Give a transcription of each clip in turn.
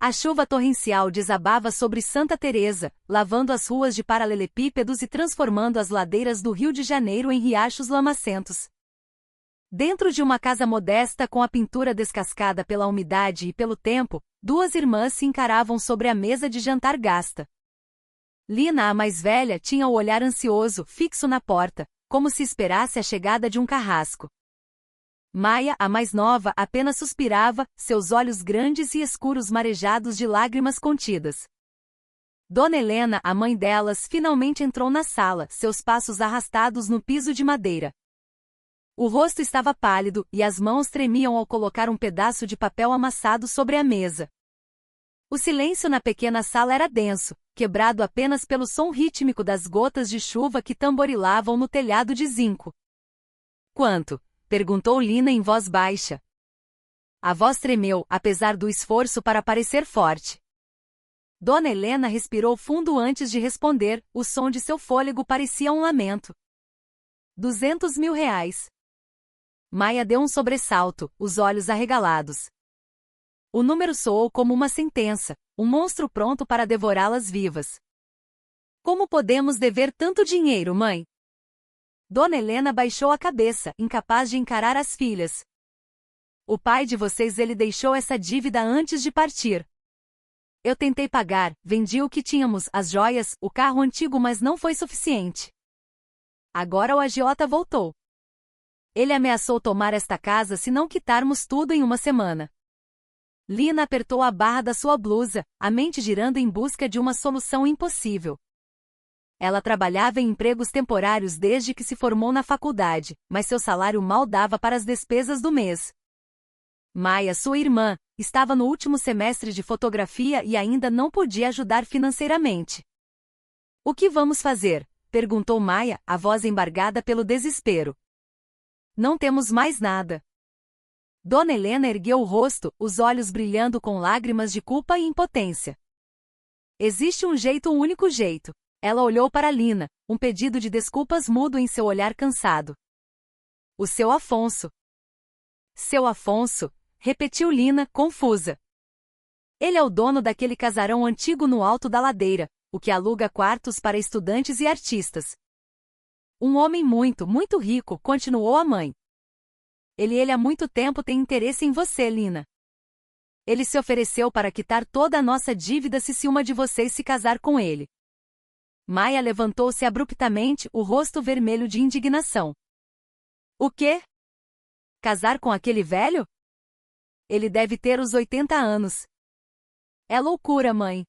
A chuva torrencial desabava sobre Santa Teresa, lavando as ruas de paralelepípedos e transformando as ladeiras do Rio de Janeiro em riachos lamacentos. Dentro de uma casa modesta com a pintura descascada pela umidade e pelo tempo, duas irmãs se encaravam sobre a mesa de jantar gasta. Lina, a mais velha, tinha o olhar ansioso, fixo na porta, como se esperasse a chegada de um carrasco. Maia, a mais nova, apenas suspirava, seus olhos grandes e escuros marejados de lágrimas contidas. Dona Helena, a mãe delas, finalmente entrou na sala, seus passos arrastados no piso de madeira. O rosto estava pálido, e as mãos tremiam ao colocar um pedaço de papel amassado sobre a mesa. O silêncio na pequena sala era denso, quebrado apenas pelo som rítmico das gotas de chuva que tamborilavam no telhado de zinco. Quanto? Perguntou Lina em voz baixa. A voz tremeu, apesar do esforço para parecer forte. Dona Helena respirou fundo antes de responder, o som de seu fôlego parecia um lamento. 200 mil reais. Maia deu um sobressalto, os olhos arregalados. O número soou como uma sentença, um monstro pronto para devorá-las vivas. Como podemos dever tanto dinheiro, mãe? Dona Helena baixou a cabeça, incapaz de encarar as filhas. O pai de vocês ele deixou essa dívida antes de partir. Eu tentei pagar, vendi o que tínhamos, as joias, o carro antigo, mas não foi suficiente. Agora o agiota voltou. Ele ameaçou tomar esta casa se não quitarmos tudo em uma semana. Lina apertou a barra da sua blusa, a mente girando em busca de uma solução impossível. Ela trabalhava em empregos temporários desde que se formou na faculdade, mas seu salário mal dava para as despesas do mês. Maia, sua irmã, estava no último semestre de fotografia e ainda não podia ajudar financeiramente. O que vamos fazer? Perguntou Maia, a voz embargada pelo desespero. Não temos mais nada. Dona Helena ergueu o rosto, os olhos brilhando com lágrimas de culpa e impotência. Existe um jeito, um único jeito. Ela olhou para Lina, um pedido de desculpas mudo em seu olhar cansado. O seu Afonso. Seu Afonso, repetiu Lina, confusa. Ele é o dono daquele casarão antigo no alto da ladeira, o que aluga quartos para estudantes e artistas. Um homem muito, muito rico, continuou a mãe. Ele há muito tempo tem interesse em você, Lina. Ele se ofereceu para quitar toda a nossa dívida se uma de vocês se casar com ele. Maia levantou-se abruptamente, o rosto vermelho de indignação. O quê? Casar com aquele velho? Ele deve ter os 80 anos. É loucura, mãe.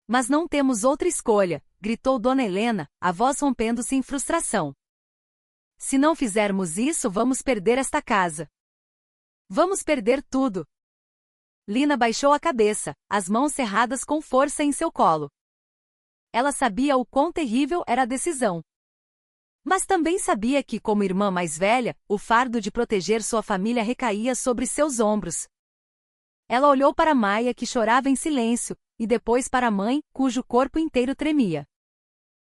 Mas não temos outra escolha, gritou Dona Helena, a voz rompendo-se em frustração. Se não fizermos isso, vamos perder esta casa. Vamos perder tudo. Lina baixou a cabeça, as mãos cerradas com força em seu colo. Ela sabia o quão terrível era a decisão. Mas também sabia que, como irmã mais velha, o fardo de proteger sua família recaía sobre seus ombros. Ela olhou para Maia, que chorava em silêncio, e depois para a mãe, cujo corpo inteiro tremia.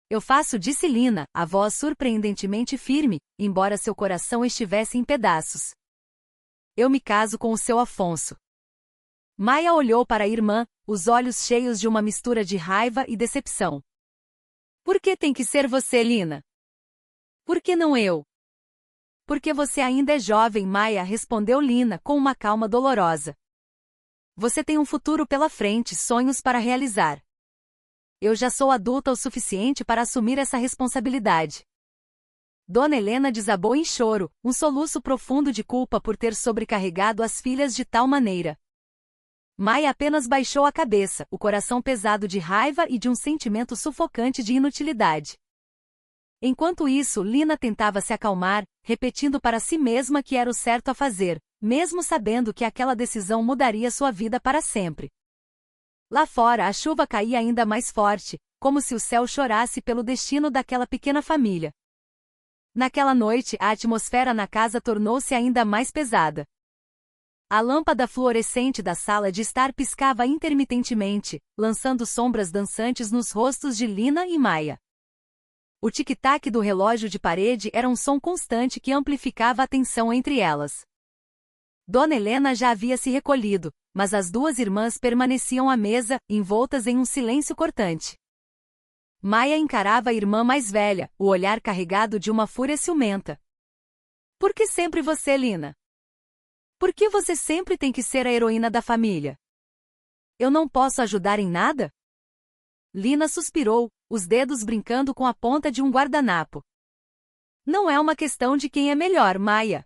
Eu faço, disse Lina, a voz surpreendentemente firme, embora seu coração estivesse em pedaços. Eu me caso com o seu Afonso. Maia olhou para a irmã, os olhos cheios de uma mistura de raiva e decepção. Por que tem que ser você, Lina? Por que não eu? Porque você ainda é jovem, Maia, respondeu Lina com uma calma dolorosa. Você tem um futuro pela frente, sonhos para realizar. Eu já sou adulta o suficiente para assumir essa responsabilidade. Dona Helena desabou em choro, um soluço profundo de culpa por ter sobrecarregado as filhas de tal maneira. Maia apenas baixou a cabeça, o coração pesado de raiva e de um sentimento sufocante de inutilidade. Enquanto isso, Lina tentava se acalmar, repetindo para si mesma que era o certo a fazer, mesmo sabendo que aquela decisão mudaria sua vida para sempre. Lá fora, a chuva caía ainda mais forte, como se o céu chorasse pelo destino daquela pequena família. Naquela noite, a atmosfera na casa tornou-se ainda mais pesada. A lâmpada fluorescente da sala de estar piscava intermitentemente, lançando sombras dançantes nos rostos de Lina e Maia. O tic-tac do relógio de parede era um som constante que amplificava a tensão entre elas. Dona Helena já havia se recolhido, mas as duas irmãs permaneciam à mesa, envoltas em um silêncio cortante. Maia encarava a irmã mais velha, o olhar carregado de uma fúria ciumenta. Por que sempre você, Lina? Por que você sempre tem que ser a heroína da família? Eu não posso ajudar em nada? Lina suspirou, os dedos brincando com a ponta de um guardanapo. Não é uma questão de quem é melhor, Maia.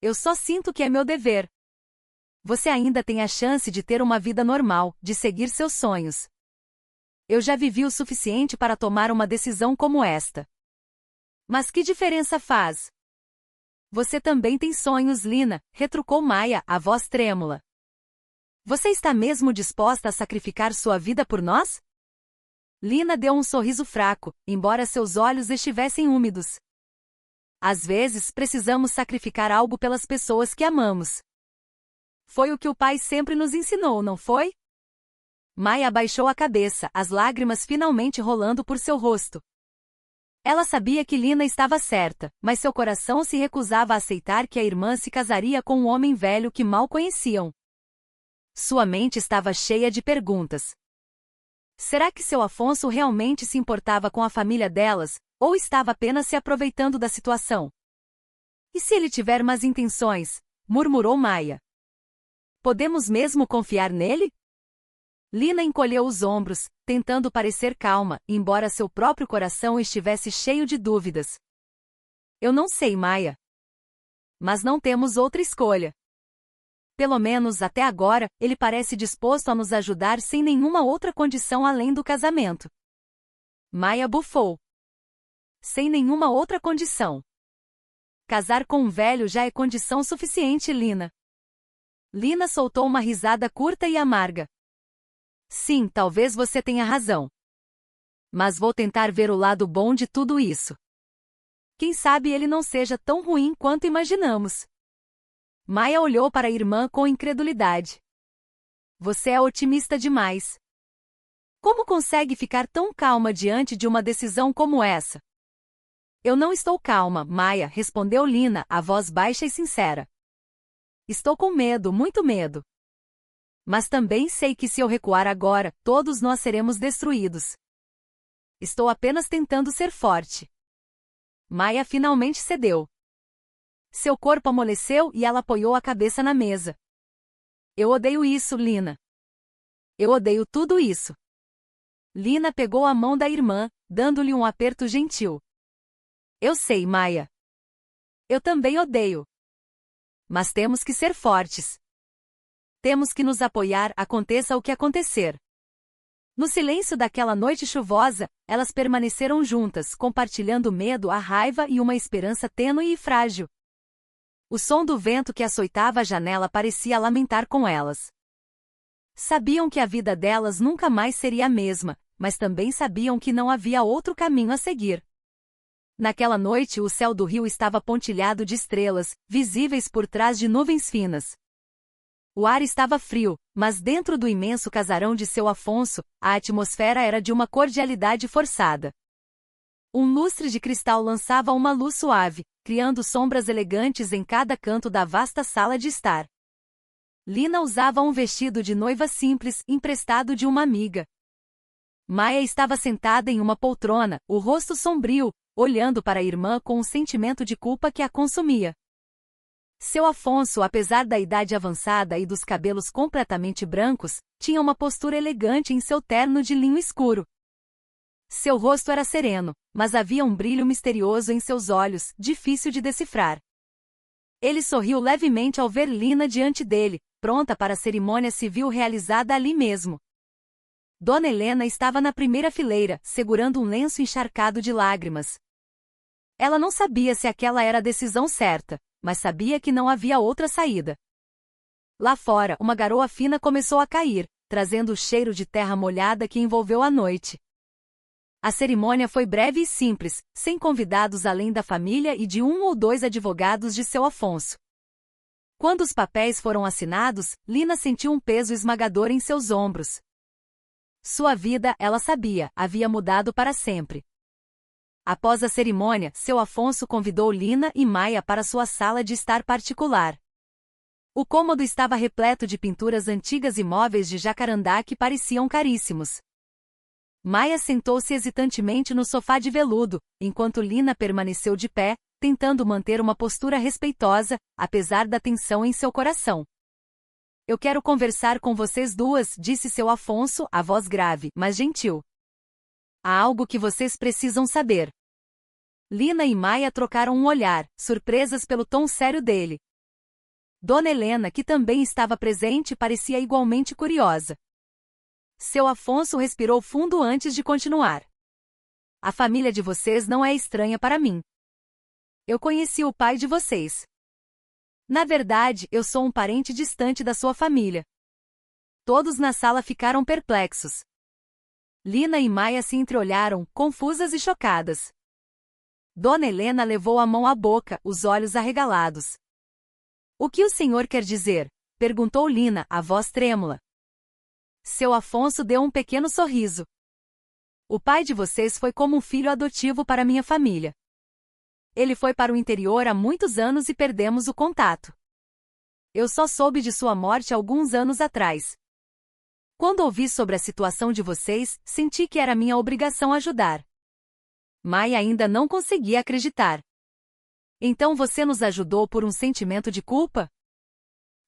Eu só sinto que é meu dever. Você ainda tem a chance de ter uma vida normal, de seguir seus sonhos. Eu já vivi o suficiente para tomar uma decisão como esta. Mas que diferença faz? Você também tem sonhos, Lina, retrucou Maia, a voz trêmula. Você está mesmo disposta a sacrificar sua vida por nós? Lina deu um sorriso fraco, embora seus olhos estivessem úmidos. Às vezes precisamos sacrificar algo pelas pessoas que amamos. Foi o que o pai sempre nos ensinou, não foi? Maia abaixou a cabeça, as lágrimas finalmente rolando por seu rosto. Ela sabia que Lina estava certa, mas seu coração se recusava a aceitar que a irmã se casaria com um homem velho que mal conheciam. Sua mente estava cheia de perguntas. Será que seu Afonso realmente se importava com a família delas, ou estava apenas se aproveitando da situação? E se ele tiver más intenções? Murmurou Maia. Podemos mesmo confiar nele? Lina encolheu os ombros, tentando parecer calma, embora seu próprio coração estivesse cheio de dúvidas. Eu não sei, Maia. Mas não temos outra escolha. Pelo menos até agora, ele parece disposto a nos ajudar sem nenhuma outra condição além do casamento. Maia bufou. Sem nenhuma outra condição. Casar com um velho já é condição suficiente, Lina. Lina soltou uma risada curta e amarga. Sim, talvez você tenha razão. Mas vou tentar ver o lado bom de tudo isso. Quem sabe ele não seja tão ruim quanto imaginamos. Maia olhou para a irmã com incredulidade. Você é otimista demais. Como consegue ficar tão calma diante de uma decisão como essa? Eu não estou calma, Maia, respondeu Lina, a voz baixa e sincera. Estou com medo, muito medo. Mas também sei que se eu recuar agora, todos nós seremos destruídos. Estou apenas tentando ser forte. Maia finalmente cedeu. Seu corpo amoleceu e ela apoiou a cabeça na mesa. Eu odeio isso, Lina. Eu odeio tudo isso. Lina pegou a mão da irmã, dando-lhe um aperto gentil. Eu sei, Maia. Eu também odeio. Mas temos que ser fortes. Temos que nos apoiar, aconteça o que acontecer. No silêncio daquela noite chuvosa, elas permaneceram juntas, compartilhando o medo, a raiva e uma esperança tênue e frágil. O som do vento que açoitava a janela parecia lamentar com elas. Sabiam que a vida delas nunca mais seria a mesma, mas também sabiam que não havia outro caminho a seguir. Naquela noite o céu do rio estava pontilhado de estrelas, visíveis por trás de nuvens finas. O ar estava frio, mas dentro do imenso casarão de seu Afonso, a atmosfera era de uma cordialidade forçada. Um lustre de cristal lançava uma luz suave, criando sombras elegantes em cada canto da vasta sala de estar. Lina usava um vestido de noiva simples, emprestado de uma amiga. Maia estava sentada em uma poltrona, o rosto sombrio, olhando para a irmã com um sentimento de culpa que a consumia. Seu Afonso, apesar da idade avançada e dos cabelos completamente brancos, tinha uma postura elegante em seu terno de linho escuro. Seu rosto era sereno, mas havia um brilho misterioso em seus olhos, difícil de decifrar. Ele sorriu levemente ao ver Lina diante dele, pronta para a cerimônia civil realizada ali mesmo. Dona Helena estava na primeira fileira, segurando um lenço encharcado de lágrimas. Ela não sabia se aquela era a decisão certa, mas sabia que não havia outra saída. Lá fora, uma garoa fina começou a cair, trazendo o cheiro de terra molhada que envolveu a noite. A cerimônia foi breve e simples, sem convidados além da família e de um ou dois advogados de seu Afonso. Quando os papéis foram assinados, Lina sentiu um peso esmagador em seus ombros. Sua vida, ela sabia, havia mudado para sempre. Após a cerimônia, seu Afonso convidou Lina e Maia para sua sala de estar particular. O cômodo estava repleto de pinturas antigas e móveis de jacarandá que pareciam caríssimos. Maia sentou-se hesitantemente no sofá de veludo, enquanto Lina permaneceu de pé, tentando manter uma postura respeitosa, apesar da tensão em seu coração. Eu quero conversar com vocês duas, disse seu Afonso, a voz grave, mas gentil. Há algo que vocês precisam saber. Lina e Maia trocaram um olhar, surpresas pelo tom sério dele. Dona Helena, que também estava presente, parecia igualmente curiosa. Seu Afonso respirou fundo antes de continuar. A família de vocês não é estranha para mim. Eu conheci o pai de vocês. Na verdade, eu sou um parente distante da sua família. Todos na sala ficaram perplexos. Lina e Maia se entreolharam, confusas e chocadas. Dona Helena levou a mão à boca, os olhos arregalados. O que o senhor quer dizer? Perguntou Lina, a voz trêmula. Seu Afonso deu um pequeno sorriso. O pai de vocês foi como um filho adotivo para minha família. Ele foi para o interior há muitos anos e perdemos o contato. Eu só soube de sua morte alguns anos atrás. Quando ouvi sobre a situação de vocês, senti que era minha obrigação ajudar. Maia ainda não conseguia acreditar. Então você nos ajudou por um sentimento de culpa?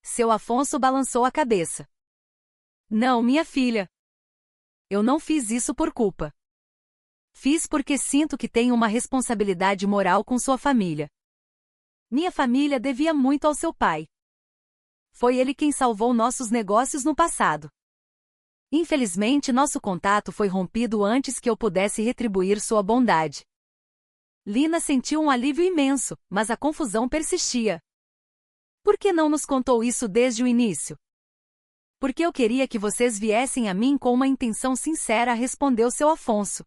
Seu Afonso balançou a cabeça. Não, minha filha. Eu não fiz isso por culpa. Fiz porque sinto que tenho uma responsabilidade moral com sua família. Minha família devia muito ao seu pai. Foi ele quem salvou nossos negócios no passado. Infelizmente, nosso contato foi rompido antes que eu pudesse retribuir sua bondade. Lina sentiu um alívio imenso, mas a confusão persistia. Por que não nos contou isso desde o início? Porque eu queria que vocês viessem a mim com uma intenção sincera, respondeu seu Afonso.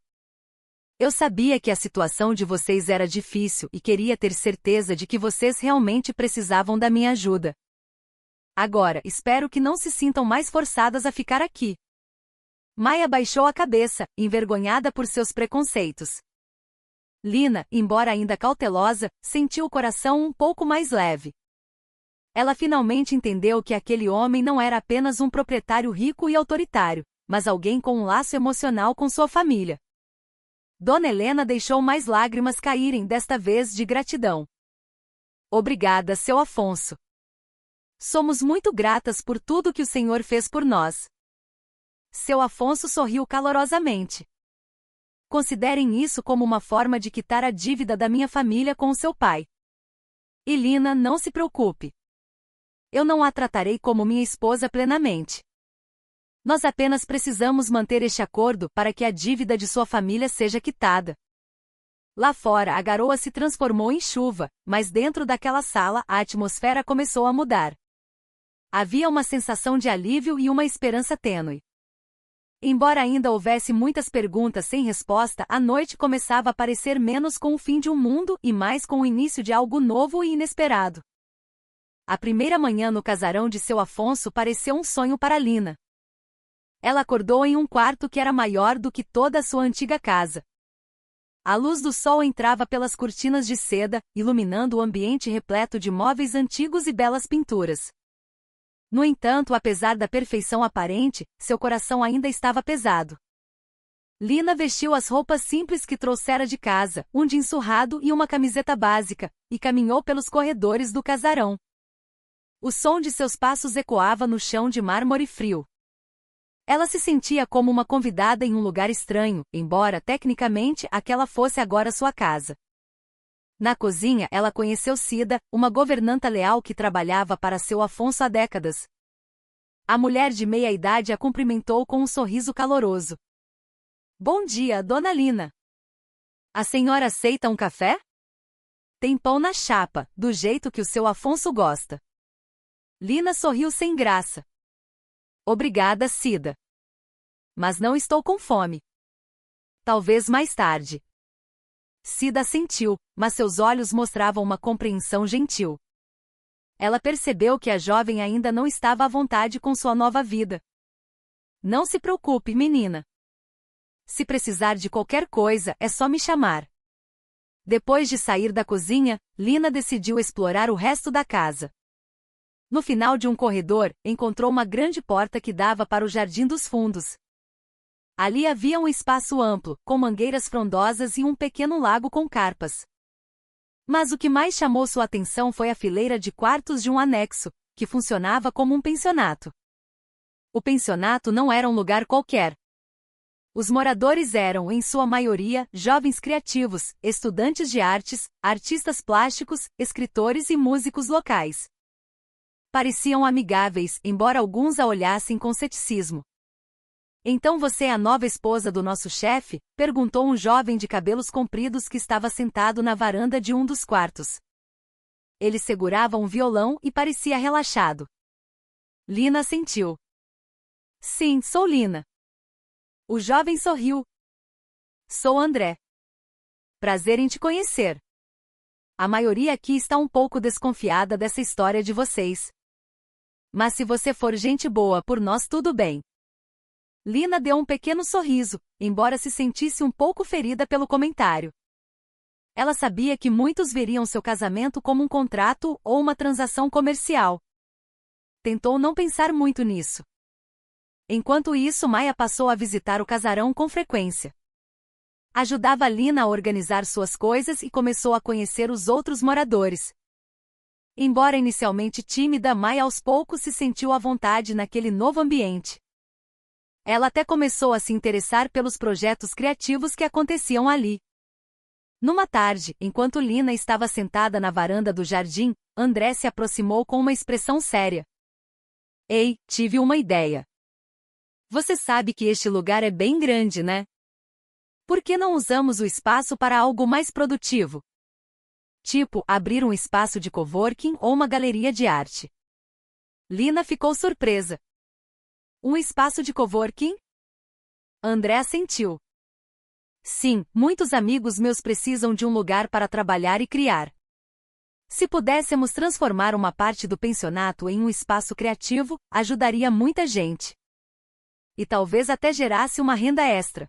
Eu sabia que a situação de vocês era difícil e queria ter certeza de que vocês realmente precisavam da minha ajuda. Agora, espero que não se sintam mais forçadas a ficar aqui. Maia baixou a cabeça, envergonhada por seus preconceitos. Lina, embora ainda cautelosa, sentiu o coração um pouco mais leve. Ela finalmente entendeu que aquele homem não era apenas um proprietário rico e autoritário, mas alguém com um laço emocional com sua família. Dona Helena deixou mais lágrimas caírem, desta vez de gratidão. Obrigada, seu Afonso. Somos muito gratas por tudo que o senhor fez por nós. Seu Afonso sorriu calorosamente. Considerem isso como uma forma de quitar a dívida da minha família com o seu pai. E Lina, não se preocupe. Eu não a tratarei como minha esposa plenamente. Nós apenas precisamos manter este acordo para que a dívida de sua família seja quitada. Lá fora a garoa se transformou em chuva, mas dentro daquela sala a atmosfera começou a mudar. Havia uma sensação de alívio e uma esperança tênue. Embora ainda houvesse muitas perguntas sem resposta, a noite começava a parecer menos com o fim de um mundo e mais com o início de algo novo e inesperado. A primeira manhã no casarão de seu Afonso pareceu um sonho para Lina. Ela acordou em um quarto que era maior do que toda a sua antiga casa. A luz do sol entrava pelas cortinas de seda, iluminando o ambiente repleto de móveis antigos e belas pinturas. No entanto, apesar da perfeição aparente, seu coração ainda estava pesado. Lina vestiu as roupas simples que trouxera de casa, um jeans surrado e uma camiseta básica, e caminhou pelos corredores do casarão. O som de seus passos ecoava no chão de mármore frio. Ela se sentia como uma convidada em um lugar estranho, embora tecnicamente aquela fosse agora sua casa. Na cozinha, ela conheceu Cida, uma governanta leal que trabalhava para seu Afonso há décadas. A mulher de meia-idade a cumprimentou com um sorriso caloroso. Bom dia, dona Lina. A senhora aceita um café? Tem pão na chapa, do jeito que o seu Afonso gosta. Lina sorriu sem graça. Obrigada, Cida. Mas não estou com fome. Talvez mais tarde. Cida assentiu, mas seus olhos mostravam uma compreensão gentil. Ela percebeu que a jovem ainda não estava à vontade com sua nova vida. Não se preocupe, menina. Se precisar de qualquer coisa, é só me chamar. Depois de sair da cozinha, Lina decidiu explorar o resto da casa. No final de um corredor, encontrou uma grande porta que dava para o Jardim dos Fundos. Ali havia um espaço amplo, com mangueiras frondosas e um pequeno lago com carpas. Mas o que mais chamou sua atenção foi a fileira de quartos de um anexo, que funcionava como um pensionato. O pensionato não era um lugar qualquer. Os moradores eram, em sua maioria, jovens criativos, estudantes de artes, artistas plásticos, escritores e músicos locais. Pareciam amigáveis, embora alguns a olhassem com ceticismo. "Então você é a nova esposa do nosso chefe?", perguntou um jovem de cabelos compridos que estava sentado na varanda de um dos quartos. Ele segurava um violão e parecia relaxado. Lina assentiu. "Sim, sou Lina." O jovem sorriu. "Sou André. Prazer em te conhecer. A maioria aqui está um pouco desconfiada dessa história de vocês. Mas se você for gente boa por nós, tudo bem." Lina deu um pequeno sorriso, embora se sentisse um pouco ferida pelo comentário. Ela sabia que muitos veriam seu casamento como um contrato ou uma transação comercial. Tentou não pensar muito nisso. Enquanto isso, Maia passou a visitar o casarão com frequência. Ajudava Lina a organizar suas coisas e começou a conhecer os outros moradores. Embora inicialmente tímida, Maia aos poucos se sentiu à vontade naquele novo ambiente. Ela até começou a se interessar pelos projetos criativos que aconteciam ali. Numa tarde, enquanto Lina estava sentada na varanda do jardim, André se aproximou com uma expressão séria. "Ei, tive uma ideia. Você sabe que este lugar é bem grande, né? Por que não usamos o espaço para algo mais produtivo? Tipo, abrir um espaço de coworking ou uma galeria de arte." Lina ficou surpresa. "Um espaço de coworking?" André assentiu. "Sim, muitos amigos meus precisam de um lugar para trabalhar e criar. Se pudéssemos transformar uma parte do pensionato em um espaço criativo, ajudaria muita gente. E talvez até gerasse uma renda extra."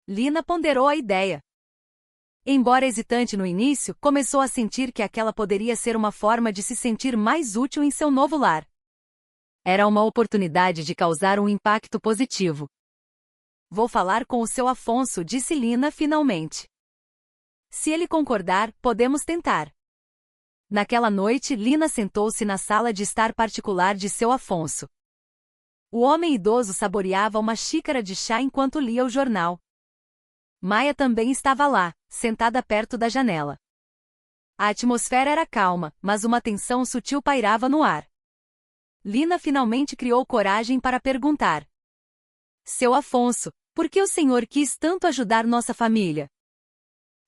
Lina ponderou a ideia. Embora hesitante no início, começou a sentir que aquela poderia ser uma forma de se sentir mais útil em seu novo lar. Era uma oportunidade de causar um impacto positivo. "Vou falar com o seu Afonso", disse Lina finalmente. "Se ele concordar, podemos tentar." Naquela noite, Lina sentou-se na sala de estar particular de seu Afonso. O homem idoso saboreava uma xícara de chá enquanto lia o jornal. Maia também estava lá, sentada perto da janela. A atmosfera era calma, mas uma tensão sutil pairava no ar. Lina finalmente criou coragem para perguntar. "Seu Afonso, por que o senhor quis tanto ajudar nossa família?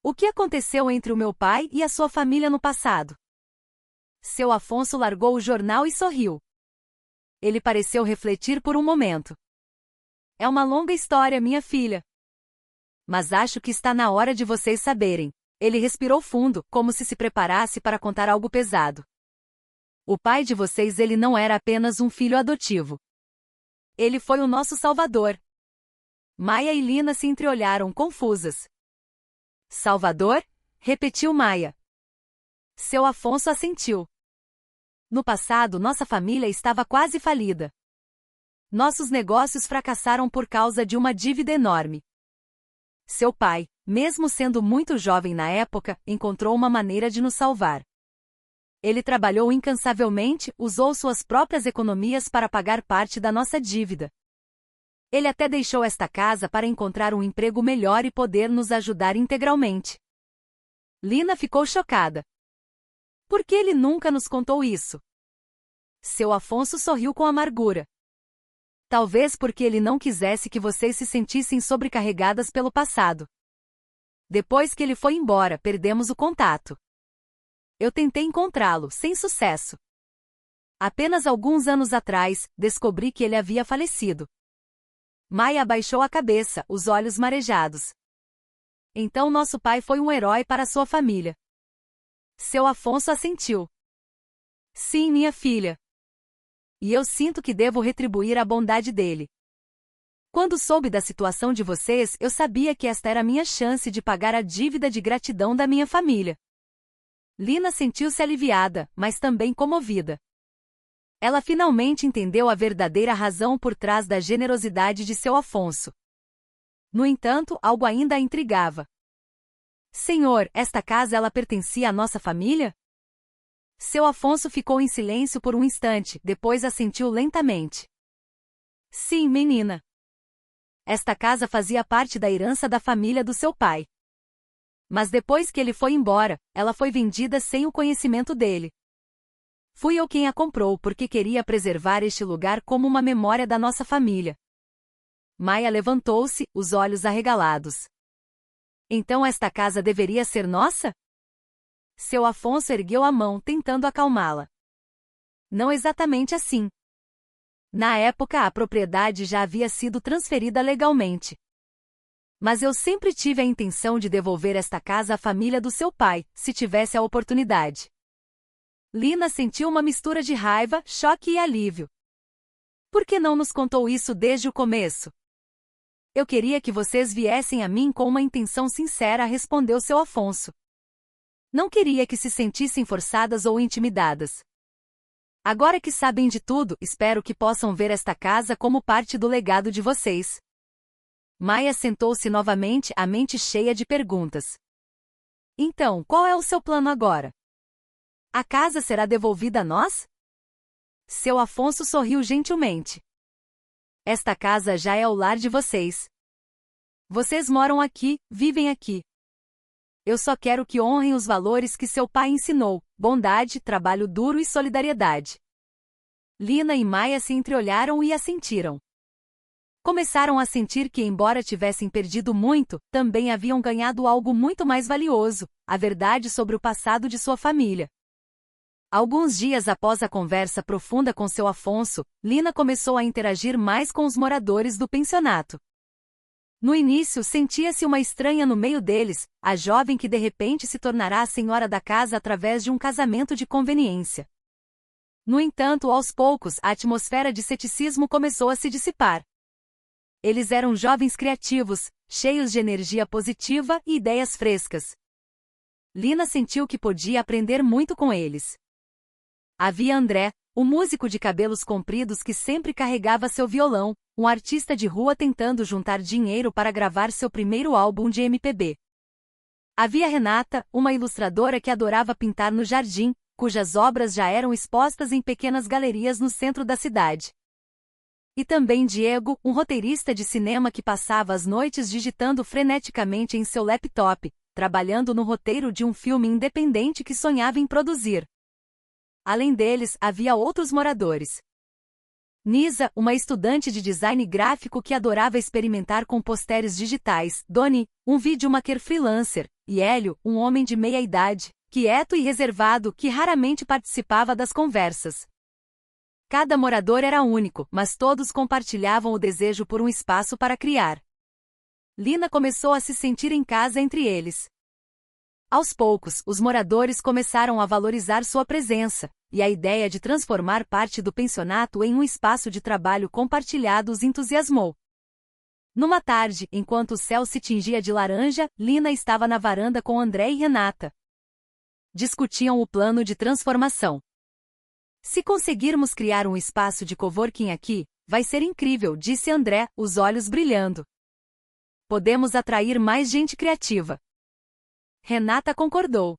O que aconteceu entre o meu pai e a sua família no passado?" Seu Afonso largou o jornal e sorriu. Ele pareceu refletir por um momento. "É uma longa história, minha filha. Mas acho que está na hora de vocês saberem." Ele respirou fundo, como se preparasse para contar algo pesado. "O pai de vocês, ele não era apenas um filho adotivo. Ele foi o nosso salvador." Maia e Lina se entreolharam confusas. "Salvador?", repetiu Maia. Seu Afonso assentiu. "No passado, nossa família estava quase falida. Nossos negócios fracassaram por causa de uma dívida enorme. Seu pai, mesmo sendo muito jovem na época, encontrou uma maneira de nos salvar. Ele trabalhou incansavelmente, usou suas próprias economias para pagar parte da nossa dívida. Ele até deixou esta casa para encontrar um emprego melhor e poder nos ajudar integralmente." Lina ficou chocada. "Por que ele nunca nos contou isso?" Seu Afonso sorriu com amargura. "Talvez porque ele não quisesse que vocês se sentissem sobrecarregadas pelo passado. Depois que ele foi embora, perdemos o contato. Eu tentei encontrá-lo, sem sucesso. Apenas alguns anos atrás, descobri que ele havia falecido." Maia abaixou a cabeça, os olhos marejados. "Então nosso pai foi um herói para sua família." Seu Afonso assentiu. "Sim, minha filha. E eu sinto que devo retribuir a bondade dele. Quando soube da situação de vocês, eu sabia que esta era a minha chance de pagar a dívida de gratidão da minha família." Lina sentiu-se aliviada, mas também comovida. Ela finalmente entendeu a verdadeira razão por trás da generosidade de seu Afonso. No entanto, algo ainda a intrigava. Senhor, esta casa ela pertencia à nossa família? Seu Afonso ficou em silêncio por um instante, depois assentiu lentamente. Sim, menina. Esta casa fazia parte da herança da família do seu pai. Mas depois que ele foi embora, ela foi vendida sem o conhecimento dele. Fui eu quem a comprou porque queria preservar este lugar como uma memória da nossa família. Maia levantou-se, os olhos arregalados. Então esta casa deveria ser nossa? Seu Afonso ergueu a mão, tentando acalmá-la. Não exatamente assim. Na época, a propriedade já havia sido transferida legalmente. Mas eu sempre tive a intenção de devolver esta casa à família do seu pai, se tivesse a oportunidade. Lina sentiu uma mistura de raiva, choque e alívio. Por que não nos contou isso desde o começo? Eu queria que vocês viessem a mim com uma intenção sincera, respondeu seu Afonso. Não queria que se sentissem forçadas ou intimidadas. Agora que sabem de tudo, espero que possam ver esta casa como parte do legado de vocês. Maia sentou-se novamente, a mente cheia de perguntas. Então, qual é o seu plano agora? A casa será devolvida a nós? Seu Afonso sorriu gentilmente. Esta casa já é o lar de vocês. Vocês moram aqui, vivem aqui. Eu só quero que honrem os valores que seu pai ensinou: bondade, trabalho duro e solidariedade. Lina e Maia se entreolharam e assentiram. Começaram a sentir que, embora tivessem perdido muito, também haviam ganhado algo muito mais valioso: a verdade sobre o passado de sua família. Alguns dias após a conversa profunda com seu Afonso, Lina começou a interagir mais com os moradores do pensionato. No início, sentia-se uma estranha no meio deles, a jovem que de repente se tornará a senhora da casa através de um casamento de conveniência. No entanto, aos poucos, a atmosfera de ceticismo começou a se dissipar. Eles eram jovens criativos, cheios de energia positiva e ideias frescas. Lina sentiu que podia aprender muito com eles. Havia André, o músico de cabelos compridos que sempre carregava seu violão, um artista de rua tentando juntar dinheiro para gravar seu primeiro álbum de MPB. Havia Renata, uma ilustradora que adorava pintar no jardim, cujas obras já eram expostas em pequenas galerias no centro da cidade. E também Diego, um roteirista de cinema que passava as noites digitando freneticamente em seu laptop, trabalhando no roteiro de um filme independente que sonhava em produzir. Além deles, havia outros moradores. Nisa, uma estudante de design gráfico que adorava experimentar com posteres digitais, Doni, um videomaker freelancer, e Hélio, um homem de meia-idade, quieto e reservado que raramente participava das conversas. Cada morador era único, mas todos compartilhavam o desejo por um espaço para criar. Lina começou a se sentir em casa entre eles. Aos poucos, os moradores começaram a valorizar sua presença, e a ideia de transformar parte do pensionato em um espaço de trabalho compartilhado os entusiasmou. Numa tarde, enquanto o céu se tingia de laranja, Lina estava na varanda com André e Renata. Discutiam o plano de transformação. Se conseguirmos criar um espaço de coworking aqui, vai ser incrível, disse André, os olhos brilhando. Podemos atrair mais gente criativa. Renata concordou.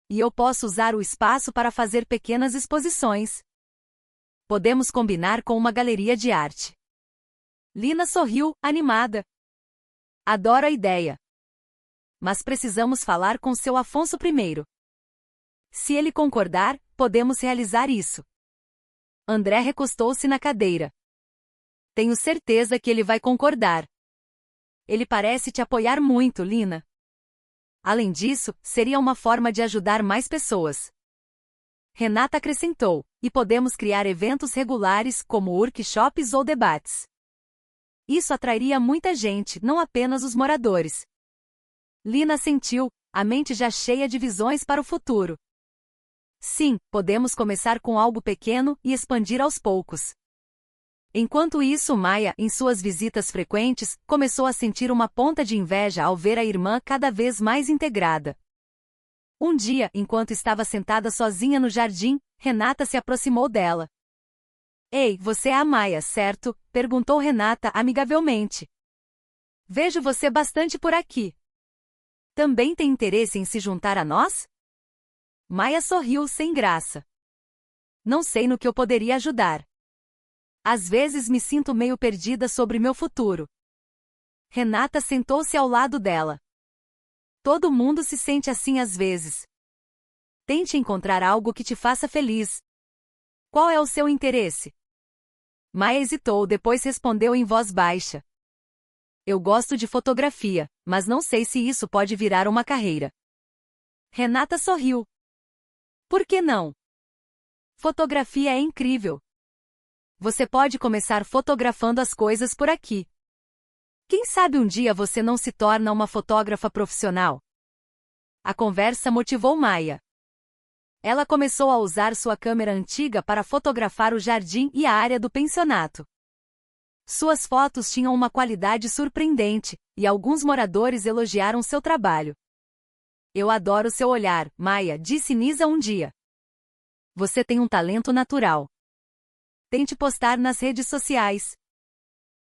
E eu posso usar o espaço para fazer pequenas exposições. Podemos combinar com uma galeria de arte. Lina sorriu, animada. Adoro a ideia. Mas precisamos falar com seu Afonso primeiro. Se ele concordar, podemos realizar isso. André recostou-se na cadeira. Tenho certeza que ele vai concordar. Ele parece te apoiar muito, Lina. Além disso, seria uma forma de ajudar mais pessoas. Renata acrescentou, e podemos criar eventos regulares, como workshops ou debates. Isso atrairia muita gente, não apenas os moradores. Lina sentiu, a mente já cheia de visões para o futuro. Sim, podemos começar com algo pequeno e expandir aos poucos. Enquanto isso, Maia, em suas visitas frequentes, começou a sentir uma ponta de inveja ao ver a irmã cada vez mais integrada. Um dia, enquanto estava sentada sozinha no jardim, Renata se aproximou dela. Ei, você é a Maia, certo? Perguntou Renata amigavelmente. Vejo você bastante por aqui. Também tem interesse em se juntar a nós? Maia sorriu sem graça. Não sei no que eu poderia ajudar. Às vezes me sinto meio perdida sobre meu futuro. Renata sentou-se ao lado dela. Todo mundo se sente assim às vezes. Tente encontrar algo que te faça feliz. Qual é o seu interesse? Maia hesitou, depois respondeu em voz baixa. Eu gosto de fotografia, mas não sei se isso pode virar uma carreira. Renata sorriu. Por que não? Fotografia é incrível. Você pode começar fotografando as coisas por aqui. Quem sabe um dia você não se torna uma fotógrafa profissional? A conversa motivou Maia. Ela começou a usar sua câmera antiga para fotografar o jardim e a área do pensionato. Suas fotos tinham uma qualidade surpreendente, e alguns moradores elogiaram seu trabalho. Eu adoro seu olhar, Maia, disse Nisa um dia. Você tem um talento natural. Tente postar nas redes sociais.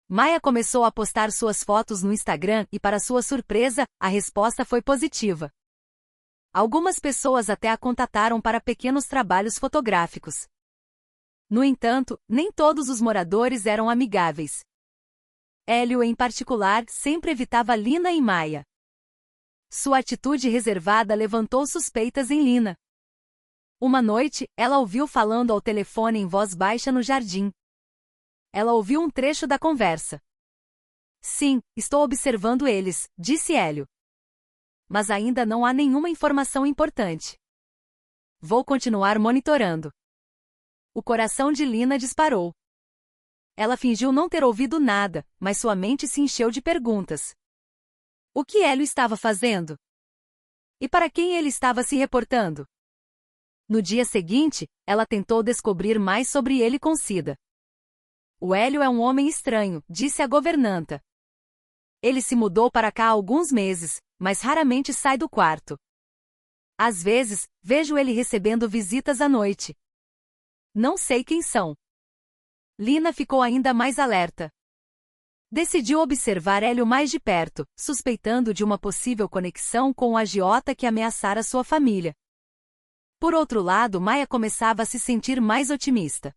Maia começou a postar suas fotos no Instagram e, para sua surpresa, a resposta foi positiva. Algumas pessoas até a contataram para pequenos trabalhos fotográficos. No entanto, nem todos os moradores eram amigáveis. Hélio, em particular, sempre evitava Lina e Maia. Sua atitude reservada levantou suspeitas em Lina. Uma noite, ela ouviu falando ao telefone em voz baixa no jardim. Ela ouviu um trecho da conversa. Sim, estou observando eles, disse Hélio. Mas ainda não há nenhuma informação importante. Vou continuar monitorando. O coração de Lina disparou. Ela fingiu não ter ouvido nada, mas sua mente se encheu de perguntas. O que Hélio estava fazendo? E para quem ele estava se reportando? No dia seguinte, ela tentou descobrir mais sobre ele com Cida. O Hélio é um homem estranho, disse a governanta. Ele se mudou para cá há alguns meses, mas raramente sai do quarto. Às vezes, vejo ele recebendo visitas à noite. Não sei quem são. Lina ficou ainda mais alerta. Decidiu observar Hélio mais de perto, suspeitando de uma possível conexão com o agiota que ameaçara sua família. Por outro lado, Maia começava a se sentir mais otimista.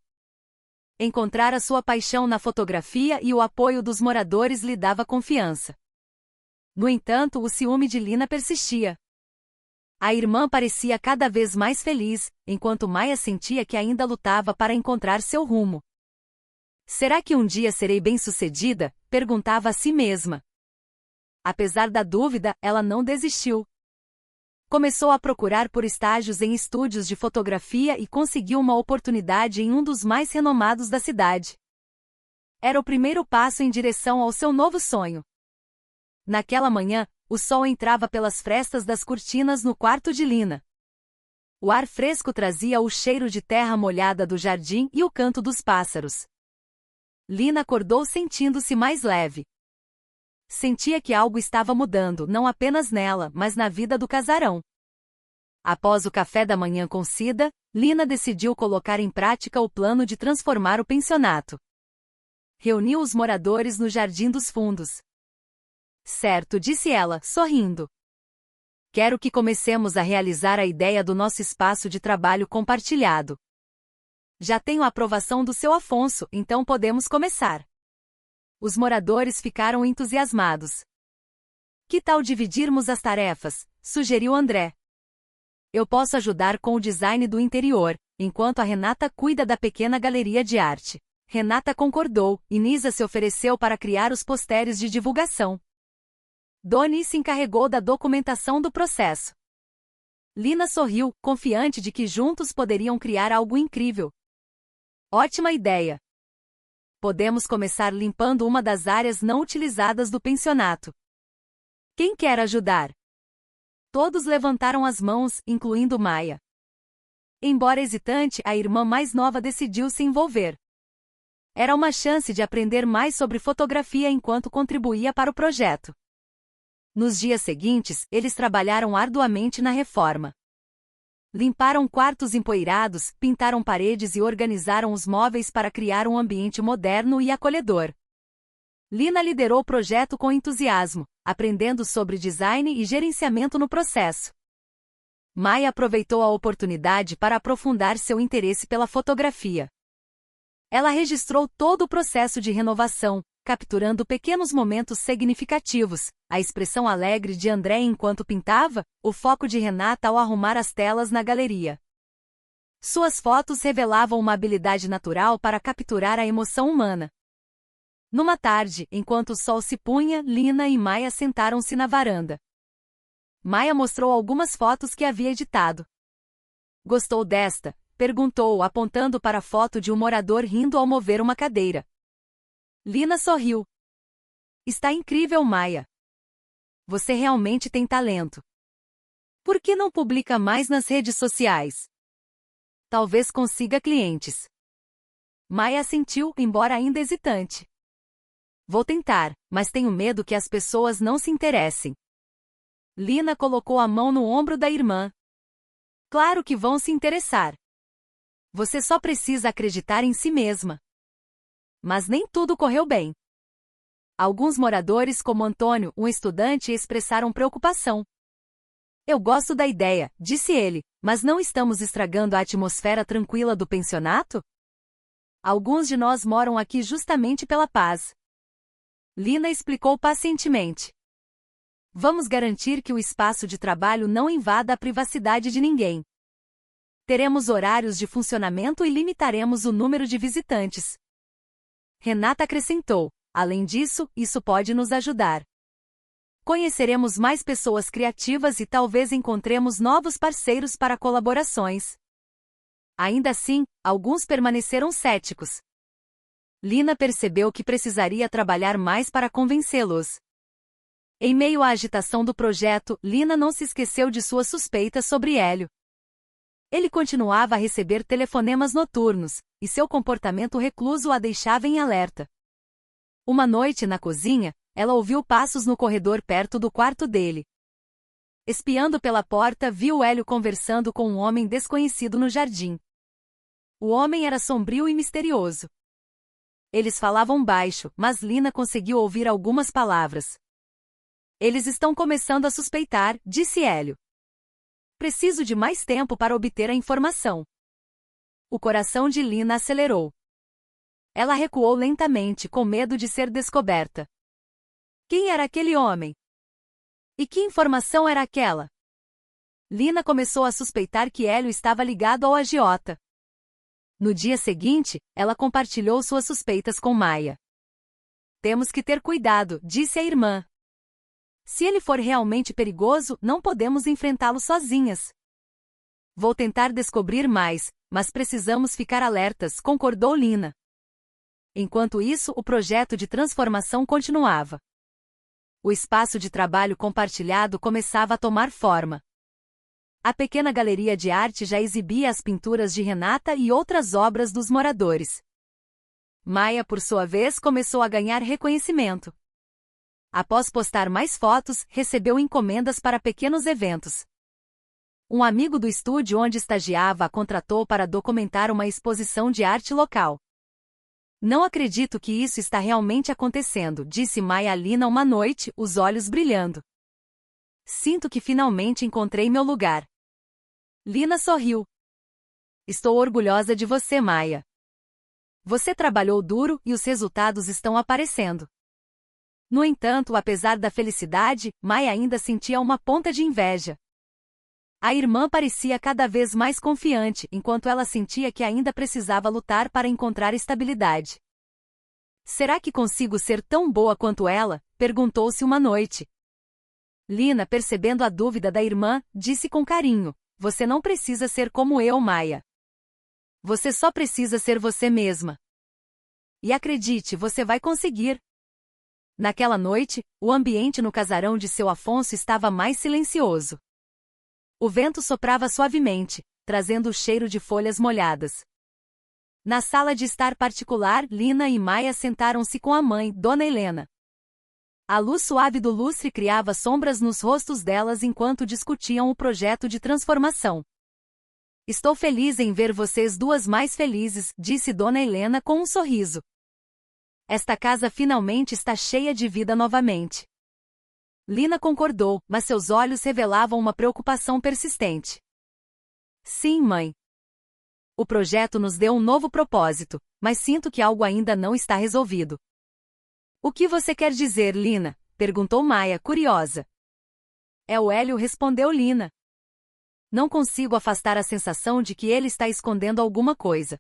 Encontrara sua paixão na fotografia e o apoio dos moradores lhe dava confiança. No entanto, o ciúme de Lina persistia. A irmã parecia cada vez mais feliz, enquanto Maia sentia que ainda lutava para encontrar seu rumo. Será que um dia serei bem-sucedida? Perguntava a si mesma. Apesar da dúvida, ela não desistiu. Começou a procurar por estágios em estúdios de fotografia e conseguiu uma oportunidade em um dos mais renomados da cidade. Era o primeiro passo em direção ao seu novo sonho. Naquela manhã, o sol entrava pelas frestas das cortinas no quarto de Lina. O ar fresco trazia o cheiro de terra molhada do jardim e o canto dos pássaros. Lina acordou sentindo-se mais leve. Sentia que algo estava mudando, não apenas nela, mas na vida do casarão. Após o café da manhã com Cida, Lina decidiu colocar em prática o plano de transformar o pensionato. Reuniu os moradores no Jardim dos Fundos. Certo, disse ela, sorrindo. Quero que comecemos a realizar a ideia do nosso espaço de trabalho compartilhado. Já tenho a aprovação do seu Afonso, então podemos começar. Os moradores ficaram entusiasmados. Que tal dividirmos as tarefas? Sugeriu André. Eu posso ajudar com o design do interior, enquanto a Renata cuida da pequena galeria de arte. Renata concordou, e Nisa se ofereceu para criar os postérios de divulgação. Doni se encarregou da documentação do processo. Lina sorriu, confiante de que juntos poderiam criar algo incrível. Ótima ideia! Podemos começar limpando uma das áreas não utilizadas do pensionato. Quem quer ajudar? Todos levantaram as mãos, incluindo Maia. Embora hesitante, a irmã mais nova decidiu se envolver. Era uma chance de aprender mais sobre fotografia enquanto contribuía para o projeto. Nos dias seguintes, eles trabalharam arduamente na reforma. Limparam quartos empoeirados, pintaram paredes e organizaram os móveis para criar um ambiente moderno e acolhedor. Lina liderou o projeto com entusiasmo, aprendendo sobre design e gerenciamento no processo. Maia aproveitou a oportunidade para aprofundar seu interesse pela fotografia. Ela registrou todo o processo de renovação, capturando pequenos momentos significativos, a expressão alegre de André enquanto pintava, o foco de Renata ao arrumar as telas na galeria. Suas fotos revelavam uma habilidade natural para capturar a emoção humana. Numa tarde, enquanto o sol se punha, Lina e Maia sentaram-se na varanda. Maia mostrou algumas fotos que havia editado. Gostou desta? Perguntou, apontando para a foto de um morador rindo ao mover uma cadeira. Lina sorriu. Está incrível, Maia. Você realmente tem talento. Por que não publica mais nas redes sociais? Talvez consiga clientes. Maia assentiu, embora ainda hesitante. Vou tentar, mas tenho medo que as pessoas não se interessem. Lina colocou a mão no ombro da irmã. Claro que vão se interessar. Você só precisa acreditar em si mesma. Mas nem tudo correu bem. Alguns moradores, como Antônio, um estudante, expressaram preocupação. Eu gosto da ideia, disse ele, mas não estamos estragando a atmosfera tranquila do pensionato? Alguns de nós moram aqui justamente pela paz. Lina explicou pacientemente. Vamos garantir que o espaço de trabalho não invada a privacidade de ninguém. Teremos horários de funcionamento e limitaremos o número de visitantes. Renata acrescentou, além disso, isso pode nos ajudar. Conheceremos mais pessoas criativas e talvez encontremos novos parceiros para colaborações. Ainda assim, alguns permaneceram céticos. Lina percebeu que precisaria trabalhar mais para convencê-los. Em meio à agitação do projeto, Lina não se esqueceu de suas suspeitas sobre Hélio. Ele continuava a receber telefonemas noturnos, e seu comportamento recluso a deixava em alerta. Uma noite na cozinha, ela ouviu passos no corredor perto do quarto dele. Espiando pela porta, viu Hélio conversando com um homem desconhecido no jardim. O homem era sombrio e misterioso. Eles falavam baixo, mas Lina conseguiu ouvir algumas palavras. Eles estão começando a suspeitar, disse Hélio. Preciso de mais tempo para obter a informação. O coração de Lina acelerou. Ela recuou lentamente, com medo de ser descoberta. Quem era aquele homem? E que informação era aquela? Lina começou a suspeitar que Hélio estava ligado ao agiota. No dia seguinte, ela compartilhou suas suspeitas com Maia. Temos que ter cuidado, disse a irmã. Se ele for realmente perigoso, não podemos enfrentá-lo sozinhas. Vou tentar descobrir mais, mas precisamos ficar alertas, concordou Lina. Enquanto isso, o projeto de transformação continuava. O espaço de trabalho compartilhado começava a tomar forma. A pequena galeria de arte já exibia as pinturas de Renata e outras obras dos moradores. Maia, por sua vez, começou a ganhar reconhecimento. Após postar mais fotos, recebeu encomendas para pequenos eventos. Um amigo do estúdio onde estagiava a contratou para documentar uma exposição de arte local. Não acredito que isso está realmente acontecendo, disse Maia a Lina uma noite, os olhos brilhando. Sinto que finalmente encontrei meu lugar. Lina sorriu. Estou orgulhosa de você, Maia. Você trabalhou duro e os resultados estão aparecendo. No entanto, apesar da felicidade, Maia ainda sentia uma ponta de inveja. A irmã parecia cada vez mais confiante, enquanto ela sentia que ainda precisava lutar para encontrar estabilidade. Será que consigo ser tão boa quanto ela? Perguntou-se uma noite. Lina, percebendo a dúvida da irmã, disse com carinho: você não precisa ser como eu, Maia. Você só precisa ser você mesma. E acredite, você vai conseguir. Naquela noite, o ambiente no casarão de seu Afonso estava mais silencioso. O vento soprava suavemente, trazendo o cheiro de folhas molhadas. Na sala de estar particular, Lina e Maia sentaram-se com a mãe, Dona Helena. A luz suave do lustre criava sombras nos rostos delas enquanto discutiam o projeto de transformação. Estou feliz em ver vocês duas mais felizes, disse Dona Helena com um sorriso. Esta casa finalmente está cheia de vida novamente. Lina concordou, mas seus olhos revelavam uma preocupação persistente. Sim, mãe. O projeto nos deu um novo propósito, mas sinto que algo ainda não está resolvido. O que você quer dizer, Lina? Perguntou Maia, curiosa. É o Hélio, respondeu Lina. Não consigo afastar a sensação de que ele está escondendo alguma coisa.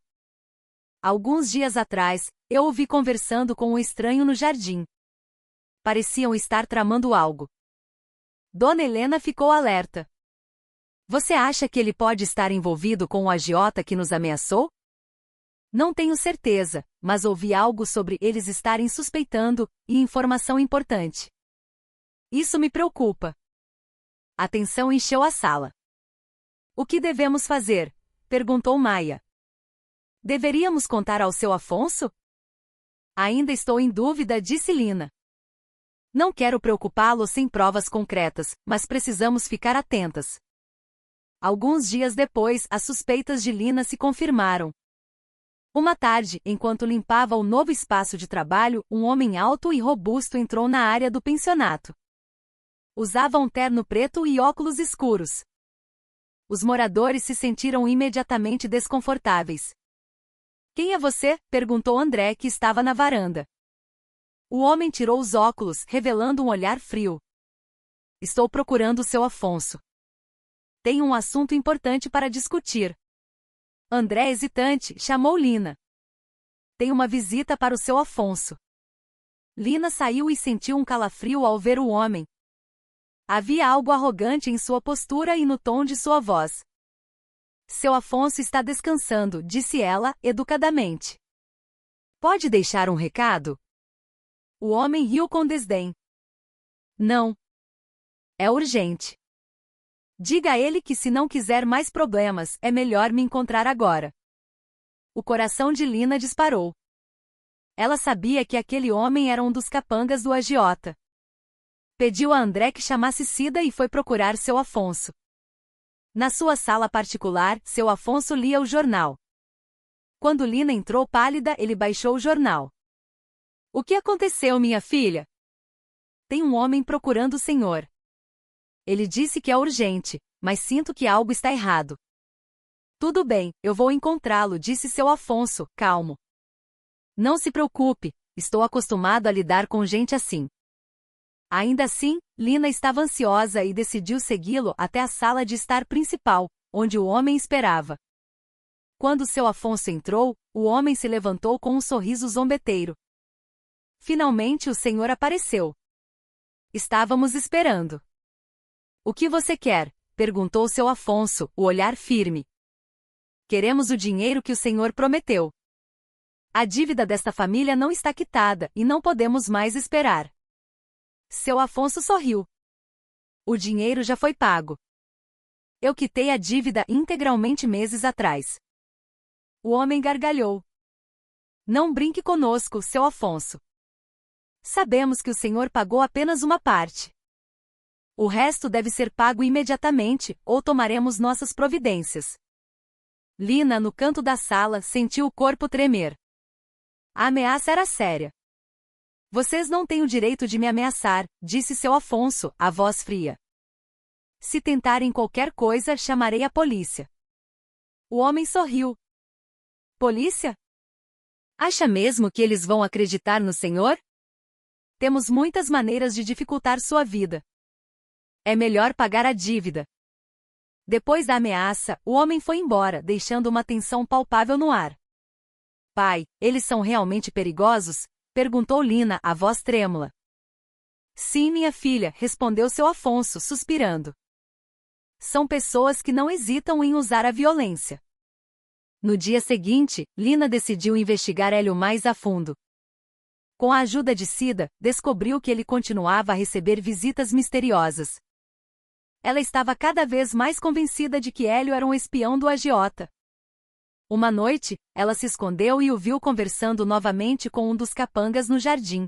Alguns dias atrás, eu o vi conversando com um estranho no jardim. Pareciam estar tramando algo. Dona Helena ficou alerta. Você acha que ele pode estar envolvido com o agiota que nos ameaçou? Não tenho certeza, mas ouvi algo sobre eles estarem suspeitando, e informação importante. Isso me preocupa. A tensão encheu a sala. O que devemos fazer? Perguntou Maia. Deveríamos contar ao seu Afonso? Ainda estou em dúvida, disse Lina. Não quero preocupá-lo sem provas concretas, mas precisamos ficar atentas. Alguns dias depois, as suspeitas de Lina se confirmaram. Uma tarde, enquanto limpava o novo espaço de trabalho, um homem alto e robusto entrou na área do pensionato. Usava um terno preto e óculos escuros. Os moradores se sentiram imediatamente desconfortáveis. Quem é você? Perguntou André, que estava na varanda. O homem tirou os óculos, revelando um olhar frio. Estou procurando seu Afonso. Tenho um assunto importante para discutir. André, hesitante, chamou Lina. Tem uma visita para o seu Afonso. Lina saiu e sentiu um calafrio ao ver o homem. Havia algo arrogante em sua postura e no tom de sua voz. Seu Afonso está descansando, disse ela, educadamente. Pode deixar um recado? O homem riu com desdém. Não. É urgente. Diga a ele que se não quiser mais problemas, é melhor me encontrar agora. O coração de Lina disparou. Ela sabia que aquele homem era um dos capangas do agiota. Pediu a André que chamasse Cida e foi procurar seu Afonso. Na sua sala particular, seu Afonso lia o jornal. Quando Lina entrou pálida, ele baixou o jornal. O que aconteceu, minha filha? Tem um homem procurando o senhor. Ele disse que é urgente, mas sinto que algo está errado. Tudo bem, eu vou encontrá-lo, disse seu Afonso, calmo. Não se preocupe, estou acostumado a lidar com gente assim. Ainda assim, Lina estava ansiosa e decidiu segui-lo até a sala de estar principal, onde o homem esperava. Quando seu Afonso entrou, o homem se levantou com um sorriso zombeteiro. Finalmente o senhor apareceu. Estávamos esperando. O que você quer? Perguntou seu Afonso, o olhar firme. Queremos o dinheiro que o senhor prometeu. A dívida desta família não está quitada e não podemos mais esperar. Seu Afonso sorriu. O dinheiro já foi pago. Eu quitei a dívida integralmente meses atrás. O homem gargalhou. Não brinque conosco, seu Afonso. Sabemos que o senhor pagou apenas uma parte. O resto deve ser pago imediatamente, ou tomaremos nossas providências. Lina, no canto da sala, sentiu o corpo tremer. A ameaça era séria. Vocês não têm o direito de me ameaçar, disse seu Afonso, a voz fria. Se tentarem qualquer coisa, chamarei a polícia. O homem sorriu. Polícia? Acha mesmo que eles vão acreditar no senhor? Temos muitas maneiras de dificultar sua vida. É melhor pagar a dívida. Depois da ameaça, o homem foi embora, deixando uma tensão palpável no ar. Pai, eles são realmente perigosos? Perguntou Lina, a voz trêmula. Sim, minha filha, respondeu seu Afonso, suspirando. São pessoas que não hesitam em usar a violência. No dia seguinte, Lina decidiu investigar Hélio mais a fundo. Com a ajuda de Cida, descobriu que ele continuava a receber visitas misteriosas. Ela estava cada vez mais convencida de que Hélio era um espião do agiota. Uma noite, ela se escondeu e o viu conversando novamente com um dos capangas no jardim.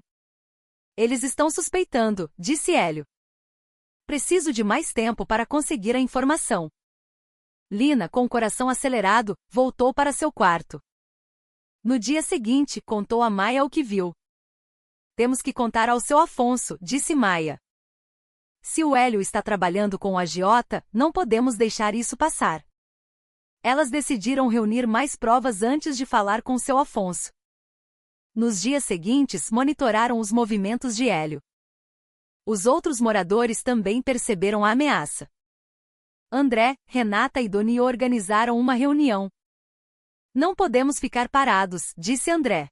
Eles estão suspeitando, disse Hélio. Preciso de mais tempo para conseguir a informação. Lina, com o coração acelerado, voltou para seu quarto. No dia seguinte, contou a Maia o que viu. Temos que contar ao seu Afonso, disse Maia. Se o Hélio está trabalhando com o agiota, não podemos deixar isso passar. Elas decidiram reunir mais provas antes de falar com seu Afonso. Nos dias seguintes, monitoraram os movimentos de Hélio. Os outros moradores também perceberam a ameaça. André, Renata e Doni organizaram uma reunião. Não podemos ficar parados, disse André.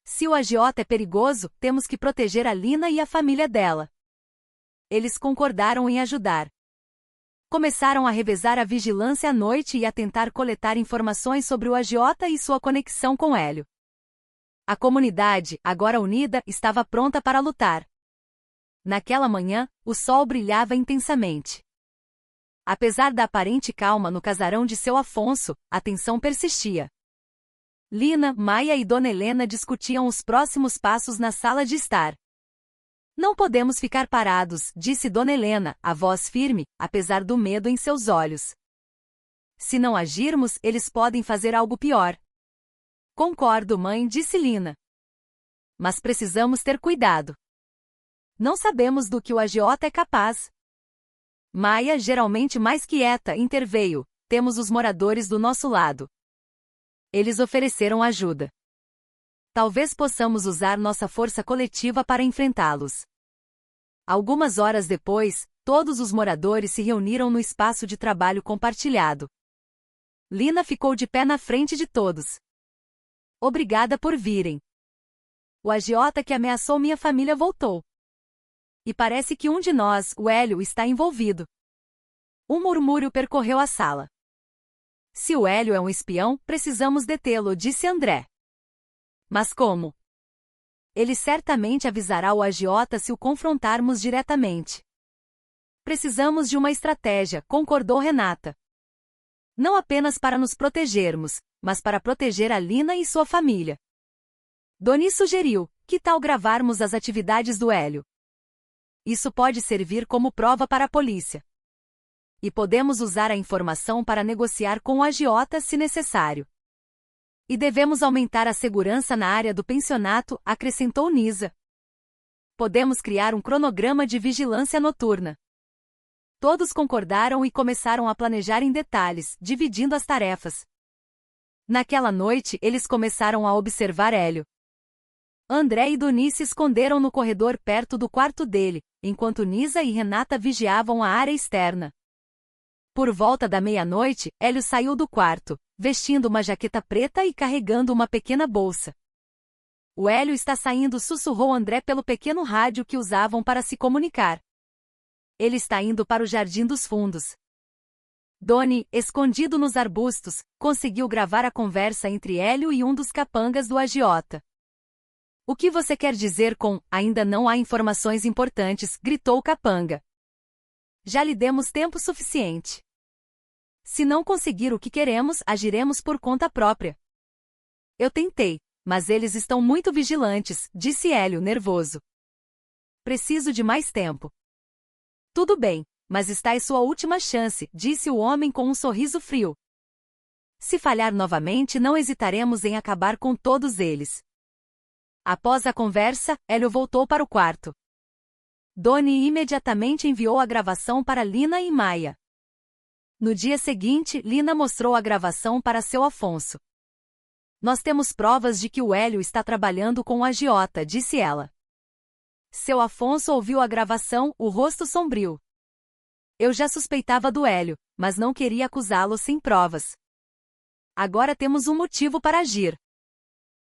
Se o agiota é perigoso, temos que proteger a Lina e a família dela. Eles concordaram em ajudar. Começaram a revezar a vigilância à noite e a tentar coletar informações sobre o agiota e sua conexão com Hélio. A comunidade, agora unida, estava pronta para lutar. Naquela manhã, o sol brilhava intensamente. Apesar da aparente calma no casarão de seu Afonso, a tensão persistia. Lina, Maia e Dona Helena discutiam os próximos passos na sala de estar. Não podemos ficar parados, disse Dona Helena, a voz firme, apesar do medo em seus olhos. Se não agirmos, eles podem fazer algo pior. Concordo, mãe, disse Lina. Mas precisamos ter cuidado. Não sabemos do que o agiota é capaz. Maia, geralmente mais quieta, interveio. Temos os moradores do nosso lado. Eles ofereceram ajuda. Talvez possamos usar nossa força coletiva para enfrentá-los. Algumas horas depois, todos os moradores se reuniram no espaço de trabalho compartilhado. Lina ficou de pé na frente de todos. Obrigada por virem. O agiota que ameaçou minha família voltou. E parece que um de nós, o Hélio, está envolvido. Um murmúrio percorreu a sala. Se o Hélio é um espião, precisamos detê-lo, disse André. Mas como? Ele certamente avisará o agiota se o confrontarmos diretamente. Precisamos de uma estratégia, concordou Renata. Não apenas para nos protegermos, mas para proteger a Lina e sua família. Doni sugeriu, que tal gravarmos as atividades do Hélio? Isso pode servir como prova para a polícia. E podemos usar a informação para negociar com o agiota se necessário. E devemos aumentar a segurança na área do pensionato, acrescentou Nisa. Podemos criar um cronograma de vigilância noturna. Todos concordaram e começaram a planejar em detalhes, dividindo as tarefas. Naquela noite, eles começaram a observar Hélio. André e Doni se esconderam no corredor perto do quarto dele, enquanto Nisa e Renata vigiavam a área externa. Por volta da meia-noite, Hélio saiu do quarto, vestindo uma jaqueta preta e carregando uma pequena bolsa. O Hélio está saindo, sussurrou André pelo pequeno rádio que usavam para se comunicar. Ele está indo para o Jardim dos Fundos. Doni, escondido nos arbustos, conseguiu gravar a conversa entre Hélio e um dos capangas do agiota. O que você quer dizer com ainda não há informações importantes? Gritou o capanga. Já lhe demos tempo suficiente. Se não conseguir o que queremos, agiremos por conta própria. Eu tentei, mas eles estão muito vigilantes, disse Hélio nervoso. Preciso de mais tempo. Tudo bem, mas está em sua última chance, disse o homem com um sorriso frio. Se falhar novamente, não hesitaremos em acabar com todos eles. Após a conversa, Hélio voltou para o quarto. Doni imediatamente enviou a gravação para Lina e Maia. No dia seguinte, Lina mostrou a gravação para seu Afonso. Nós temos provas de que o Hélio está trabalhando com o agiota, disse ela. Seu Afonso ouviu a gravação, o rosto sombrio. Eu já suspeitava do Hélio, mas não queria acusá-lo sem provas. Agora temos um motivo para agir.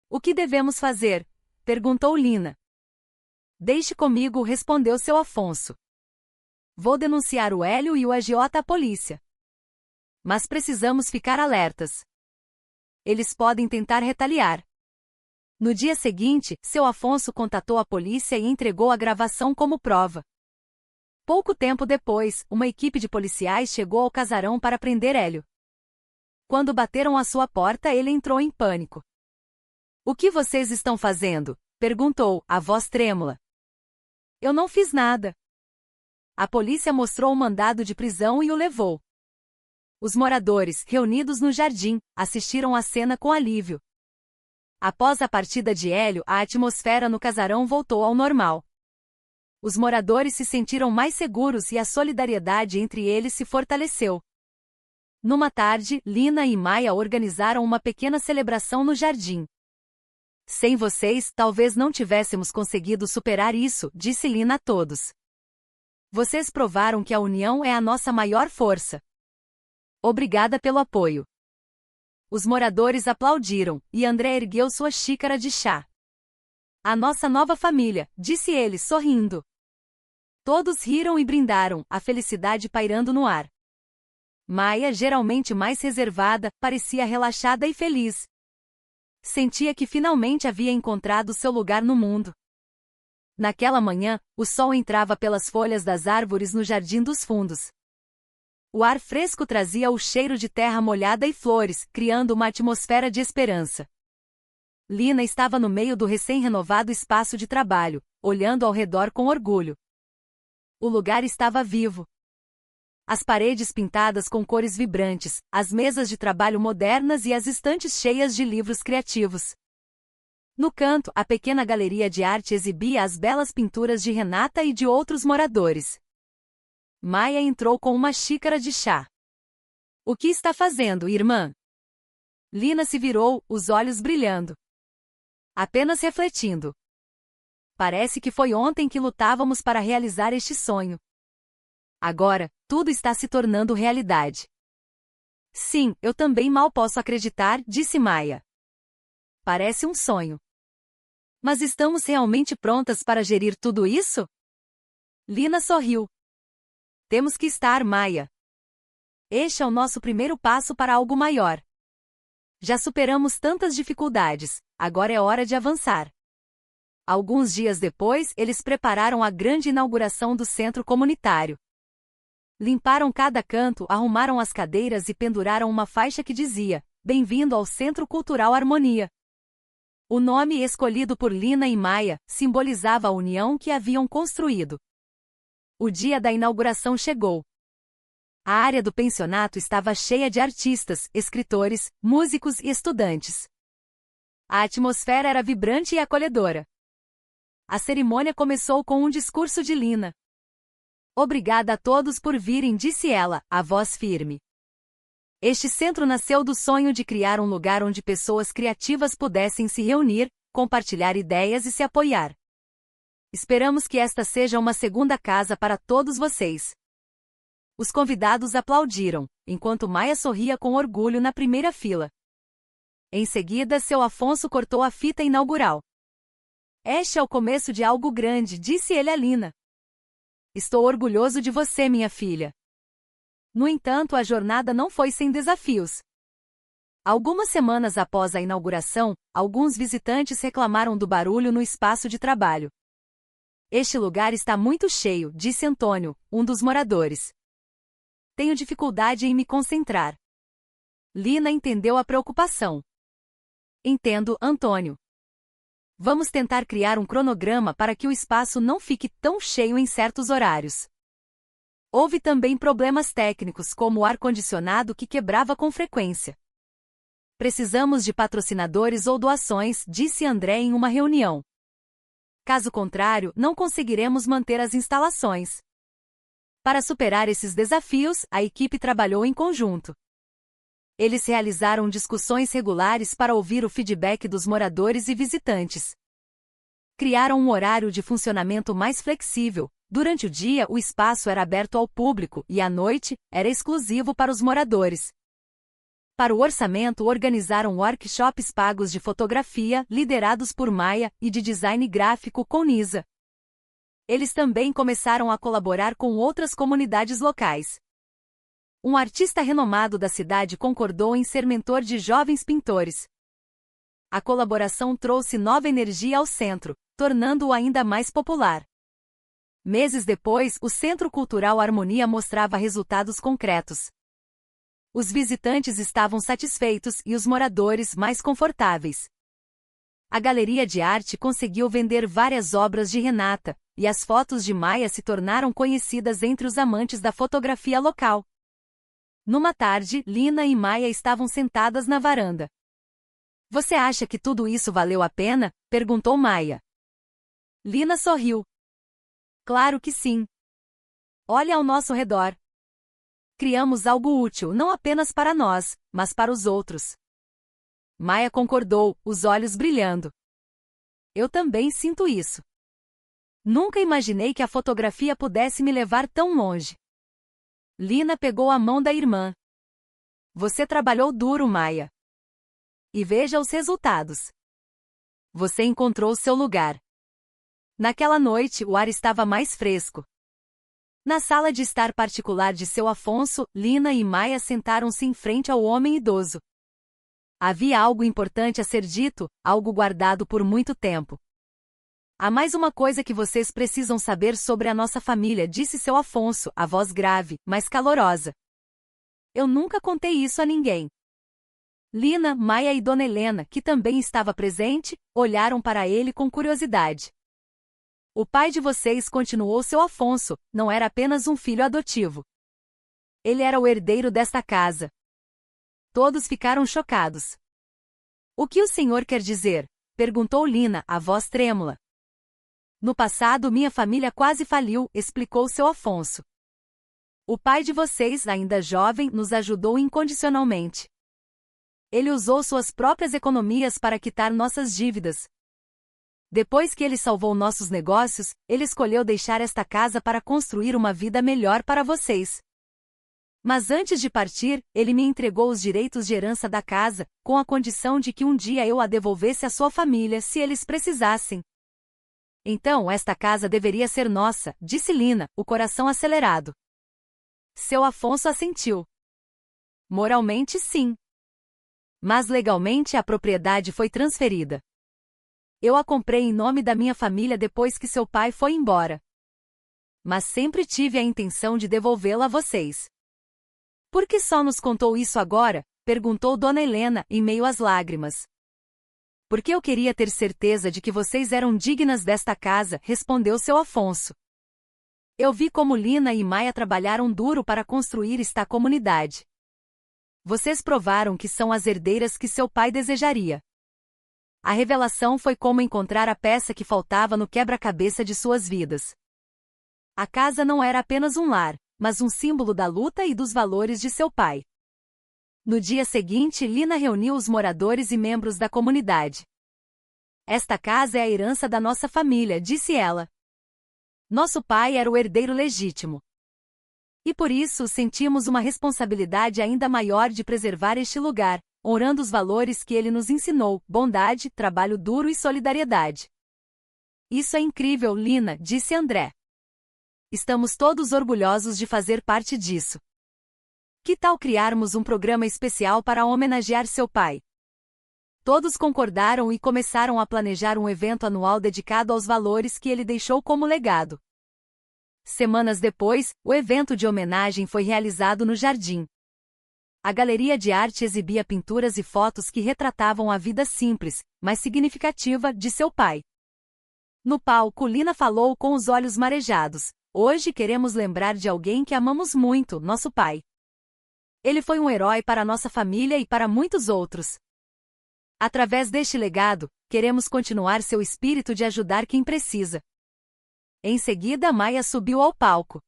O que devemos fazer? Perguntou Lina. Deixe comigo, respondeu seu Afonso. Vou denunciar o Hélio e o agiota à polícia. Mas precisamos ficar alertas. Eles podem tentar retaliar. No dia seguinte, seu Afonso contatou a polícia e entregou a gravação como prova. Pouco tempo depois, uma equipe de policiais chegou ao casarão para prender Hélio. Quando bateram à sua porta, ele entrou em pânico. O que vocês estão fazendo? Perguntou, a voz trêmula. Eu não fiz nada. A polícia mostrou o mandado de prisão e o levou. Os moradores, reunidos no jardim, assistiram à cena com alívio. Após a partida de Hélio, a atmosfera no casarão voltou ao normal. Os moradores se sentiram mais seguros e a solidariedade entre eles se fortaleceu. Numa tarde, Lina e Maia organizaram uma pequena celebração no jardim. Sem vocês, talvez não tivéssemos conseguido superar isso, disse Lina a todos. Vocês provaram que a união é a nossa maior força. Obrigada pelo apoio. Os moradores aplaudiram, e André ergueu sua xícara de chá. A nossa nova família, disse ele sorrindo. Todos riram e brindaram, a felicidade pairando no ar. Maia, geralmente mais reservada, parecia relaxada e feliz. Sentia que finalmente havia encontrado seu lugar no mundo. Naquela manhã, o sol entrava pelas folhas das árvores no jardim dos fundos. O ar fresco trazia o cheiro de terra molhada e flores, criando uma atmosfera de esperança. Lina estava no meio do recém-renovado espaço de trabalho, olhando ao redor com orgulho. O lugar estava vivo. As paredes pintadas com cores vibrantes, as mesas de trabalho modernas e as estantes cheias de livros criativos. No canto, a pequena galeria de arte exibia as belas pinturas de Renata e de outros moradores. Maia entrou com uma xícara de chá. O que está fazendo, irmã? Lina se virou, os olhos brilhando. Apenas refletindo. Parece que foi ontem que lutávamos para realizar este sonho. Agora, tudo está se tornando realidade. Sim, eu também mal posso acreditar, disse Maia. Parece um sonho. Mas estamos realmente prontas para gerir tudo isso? Lina sorriu. Temos que estar, Maia. Este é o nosso primeiro passo para algo maior. Já superamos tantas dificuldades, agora é hora de avançar. Alguns dias depois, eles prepararam a grande inauguração do centro comunitário. Limparam cada canto, arrumaram as cadeiras e penduraram uma faixa que dizia: Bem-vindo ao Centro Cultural Harmonia. O nome escolhido por Lina e Maia simbolizava a união que haviam construído. O dia da inauguração chegou. A área do pensionato estava cheia de artistas, escritores, músicos e estudantes. A atmosfera era vibrante e acolhedora. A cerimônia começou com um discurso de Lina. Obrigada a todos por virem, disse ela, a voz firme. Este centro nasceu do sonho de criar um lugar onde pessoas criativas pudessem se reunir, compartilhar ideias e se apoiar. Esperamos que esta seja uma segunda casa para todos vocês. Os convidados aplaudiram, enquanto Maia sorria com orgulho na primeira fila. Em seguida, seu Afonso cortou a fita inaugural. Este é o começo de algo grande, disse ele a Lina. Estou orgulhoso de você, minha filha. No entanto, a jornada não foi sem desafios. Algumas semanas após a inauguração, alguns visitantes reclamaram do barulho no espaço de trabalho. Este lugar está muito cheio, disse Antônio, um dos moradores. Tenho dificuldade em me concentrar. Lina entendeu a preocupação. Entendo, Antônio. Vamos tentar criar um cronograma para que o espaço não fique tão cheio em certos horários. Houve também problemas técnicos, como o ar-condicionado que quebrava com frequência. Precisamos de patrocinadores ou doações, disse André em uma reunião. Caso contrário, não conseguiremos manter as instalações. Para superar esses desafios, a equipe trabalhou em conjunto. Eles realizaram discussões regulares para ouvir o feedback dos moradores e visitantes. Criaram um horário de funcionamento mais flexível. Durante o dia, o espaço era aberto ao público e à noite, era exclusivo para os moradores. Para o orçamento, organizaram workshops pagos de fotografia, liderados por Maia, e de design gráfico com Nisa. Eles também começaram a colaborar com outras comunidades locais. Um artista renomado da cidade concordou em ser mentor de jovens pintores. A colaboração trouxe nova energia ao centro, tornando-o ainda mais popular. Meses depois, o Centro Cultural Harmonia mostrava resultados concretos. Os visitantes estavam satisfeitos e os moradores mais confortáveis. A galeria de arte conseguiu vender várias obras de Renata, e as fotos de Maia se tornaram conhecidas entre os amantes da fotografia local. Numa tarde, Lina e Maia estavam sentadas na varanda. Você acha que tudo isso valeu a pena? Perguntou Maia. Lina sorriu. Claro que sim. Olha ao nosso redor. Criamos algo útil não apenas para nós, mas para os outros. Maia concordou, os olhos brilhando. Eu também sinto isso. Nunca imaginei que a fotografia pudesse me levar tão longe. Lina pegou a mão da irmã. Você trabalhou duro, Maia. E veja os resultados. Você encontrou seu lugar. Naquela noite, o ar estava mais fresco. Na sala de estar particular de seu Afonso, Lina e Maia sentaram-se em frente ao homem idoso. Havia algo importante a ser dito, algo guardado por muito tempo. Há mais uma coisa que vocês precisam saber sobre a nossa família, disse seu Afonso, a voz grave, mas calorosa. Eu nunca contei isso a ninguém. Lina, Maia e Dona Helena, que também estava presente, olharam para ele com curiosidade. O pai de vocês, continuou seu Afonso, não era apenas um filho adotivo. Ele era o herdeiro desta casa. Todos ficaram chocados. O que o senhor quer dizer? Perguntou Lina, a voz trêmula. No passado minha família quase faliu, explicou seu Afonso. O pai de vocês, ainda jovem, nos ajudou incondicionalmente. Ele usou suas próprias economias para quitar nossas dívidas. Depois que ele salvou nossos negócios, ele escolheu deixar esta casa para construir uma vida melhor para vocês. Mas antes de partir, ele me entregou os direitos de herança da casa, com a condição de que um dia eu a devolvesse à sua família se eles precisassem. Então esta casa deveria ser nossa, disse Lina, o coração acelerado. Seu Afonso assentiu. Moralmente, sim. Mas legalmente a propriedade foi transferida. Eu a comprei em nome da minha família depois que seu pai foi embora. Mas sempre tive a intenção de devolvê-la a vocês. Por que só nos contou isso agora? Perguntou Dona Helena, em meio às lágrimas. Porque eu queria ter certeza de que vocês eram dignas desta casa, respondeu seu Afonso. Eu vi como Lina e Maia trabalharam duro para construir esta comunidade. Vocês provaram que são as herdeiras que seu pai desejaria. A revelação foi como encontrar a peça que faltava no quebra-cabeça de suas vidas. A casa não era apenas um lar, mas um símbolo da luta e dos valores de seu pai. No dia seguinte, Lina reuniu os moradores e membros da comunidade. Esta casa é a herança da nossa família, disse ela. Nosso pai era o herdeiro legítimo. E por isso sentimos uma responsabilidade ainda maior de preservar este lugar, honrando os valores que ele nos ensinou, bondade, trabalho duro e solidariedade. Isso é incrível, Lina, disse André. Estamos todos orgulhosos de fazer parte disso. Que tal criarmos um programa especial para homenagear seu pai? Todos concordaram e começaram a planejar um evento anual dedicado aos valores que ele deixou como legado. Semanas depois, o evento de homenagem foi realizado no jardim. A galeria de arte exibia pinturas e fotos que retratavam a vida simples, mas significativa, de seu pai. No palco, Lina falou com os olhos marejados. Hoje queremos lembrar de alguém que amamos muito, nosso pai. Ele foi um herói para nossa família e para muitos outros. Através deste legado, queremos continuar seu espírito de ajudar quem precisa. Em seguida, Maia subiu ao palco.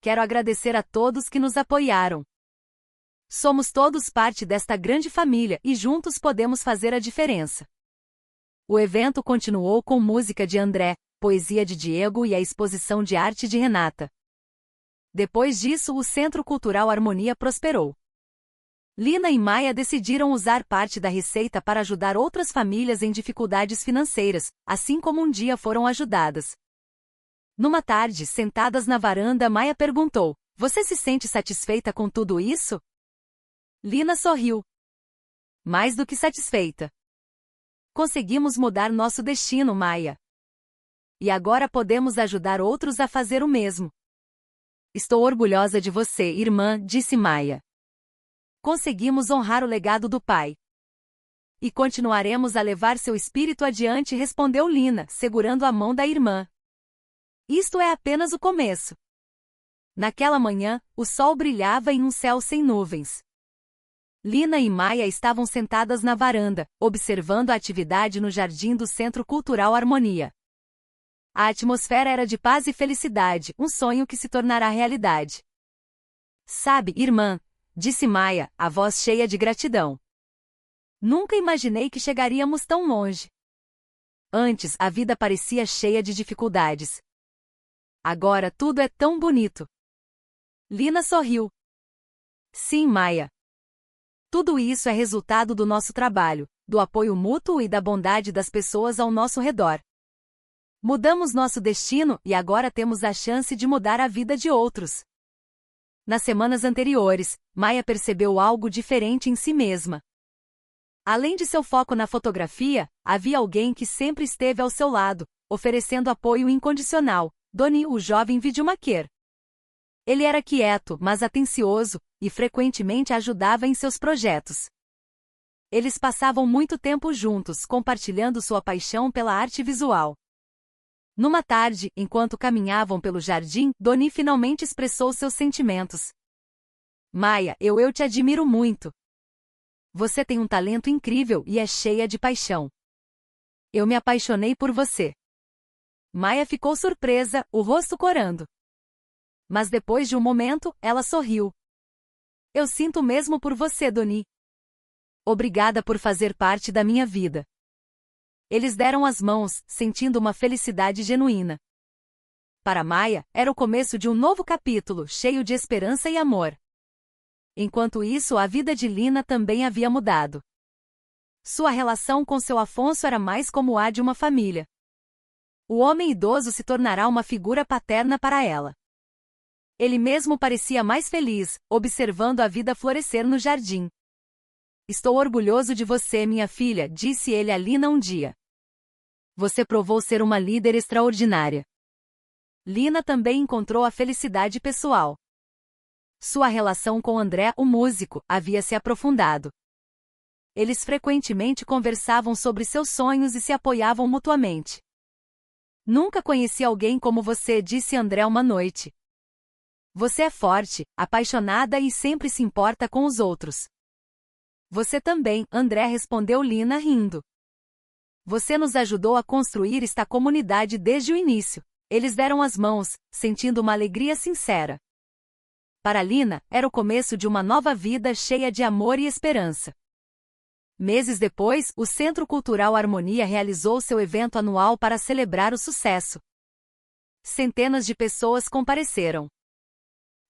Quero agradecer a todos que nos apoiaram. Somos todos parte desta grande família e juntos podemos fazer a diferença. O evento continuou com música de André, poesia de Diego e a exposição de arte de Renata. Depois disso, o Centro Cultural Harmonia prosperou. Lina e Maia decidiram usar parte da receita para ajudar outras famílias em dificuldades financeiras, assim como um dia foram ajudadas. Numa tarde, sentadas na varanda, Maia perguntou: Você se sente satisfeita com tudo isso? Lina sorriu. Mais do que satisfeita. Conseguimos mudar nosso destino, Maia. E agora podemos ajudar outros a fazer o mesmo. Estou orgulhosa de você, irmã, disse Maia. Conseguimos honrar o legado do pai. E continuaremos a levar seu espírito adiante, respondeu Lina, segurando a mão da irmã. Isto é apenas o começo. Naquela manhã, o sol brilhava em um céu sem nuvens. Lina e Maia estavam sentadas na varanda, observando a atividade no jardim do Centro Cultural Harmonia. A atmosfera era de paz e felicidade, um sonho que se tornará realidade. Sabe, irmã, disse Maia, a voz cheia de gratidão. Nunca imaginei que chegaríamos tão longe. Antes, a vida parecia cheia de dificuldades. Agora tudo é tão bonito. Lina sorriu. Sim, Maia. Tudo isso é resultado do nosso trabalho, do apoio mútuo e da bondade das pessoas ao nosso redor. Mudamos nosso destino e agora temos a chance de mudar a vida de outros. Nas semanas anteriores, Maia percebeu algo diferente em si mesma. Além de seu foco na fotografia, havia alguém que sempre esteve ao seu lado, oferecendo apoio incondicional, Doni, o jovem videomaker. Ele era quieto, mas atencioso, e frequentemente ajudava em seus projetos. Eles passavam muito tempo juntos, compartilhando sua paixão pela arte visual. Numa tarde, enquanto caminhavam pelo jardim, Doni finalmente expressou seus sentimentos. Maia, eu te admiro muito. Você tem um talento incrível e é cheia de paixão. Eu me apaixonei por você. Maia ficou surpresa, o rosto corando. Mas depois de um momento, ela sorriu. Eu sinto mesmo por você, Doni. Obrigada por fazer parte da minha vida. Eles deram as mãos, sentindo uma felicidade genuína. Para Maia, era o começo de um novo capítulo, cheio de esperança e amor. Enquanto isso, a vida de Lina também havia mudado. Sua relação com seu Afonso era mais como a de uma família. O homem idoso se tornará uma figura paterna para ela. Ele mesmo parecia mais feliz, observando a vida florescer no jardim. Estou orgulhoso de você, minha filha, disse ele a Lina um dia. Você provou ser uma líder extraordinária. Lina também encontrou a felicidade pessoal. Sua relação com André, o músico, havia se aprofundado. Eles frequentemente conversavam sobre seus sonhos e se apoiavam mutuamente. Nunca conheci alguém como você, disse André uma noite. Você é forte, apaixonada e sempre se importa com os outros. Você também, André, respondeu Lina rindo. Você nos ajudou a construir esta comunidade desde o início. Eles deram as mãos, sentindo uma alegria sincera. Para Lina, era o começo de uma nova vida cheia de amor e esperança. Meses depois, o Centro Cultural Harmonia realizou seu evento anual para celebrar o sucesso. Centenas de pessoas compareceram.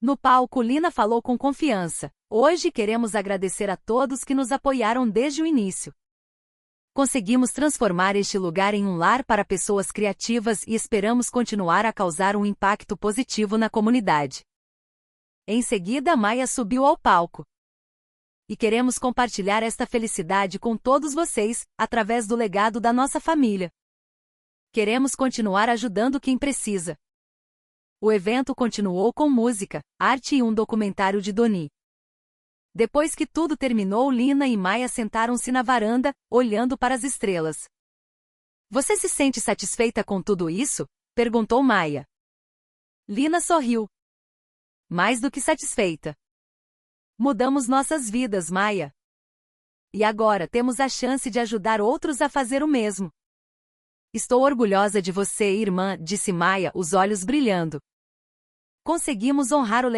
No palco, Lina falou com confiança. Hoje queremos agradecer a todos que nos apoiaram desde o início. Conseguimos transformar este lugar em um lar para pessoas criativas e esperamos continuar a causar um impacto positivo na comunidade. Em seguida, Maia subiu ao palco. E queremos compartilhar esta felicidade com todos vocês, através do legado da nossa família. Queremos continuar ajudando quem precisa. O evento continuou com música, arte e um documentário de Doni. Depois que tudo terminou, Lina e Maia sentaram-se na varanda, olhando para as estrelas. Você se sente satisfeita com tudo isso? Perguntou Maia. Lina sorriu. Mais do que satisfeita. Mudamos nossas vidas, Maia. E agora temos a chance de ajudar outros a fazer o mesmo. Estou orgulhosa de você, irmã, disse Maia, os olhos brilhando. Conseguimos honrar o legado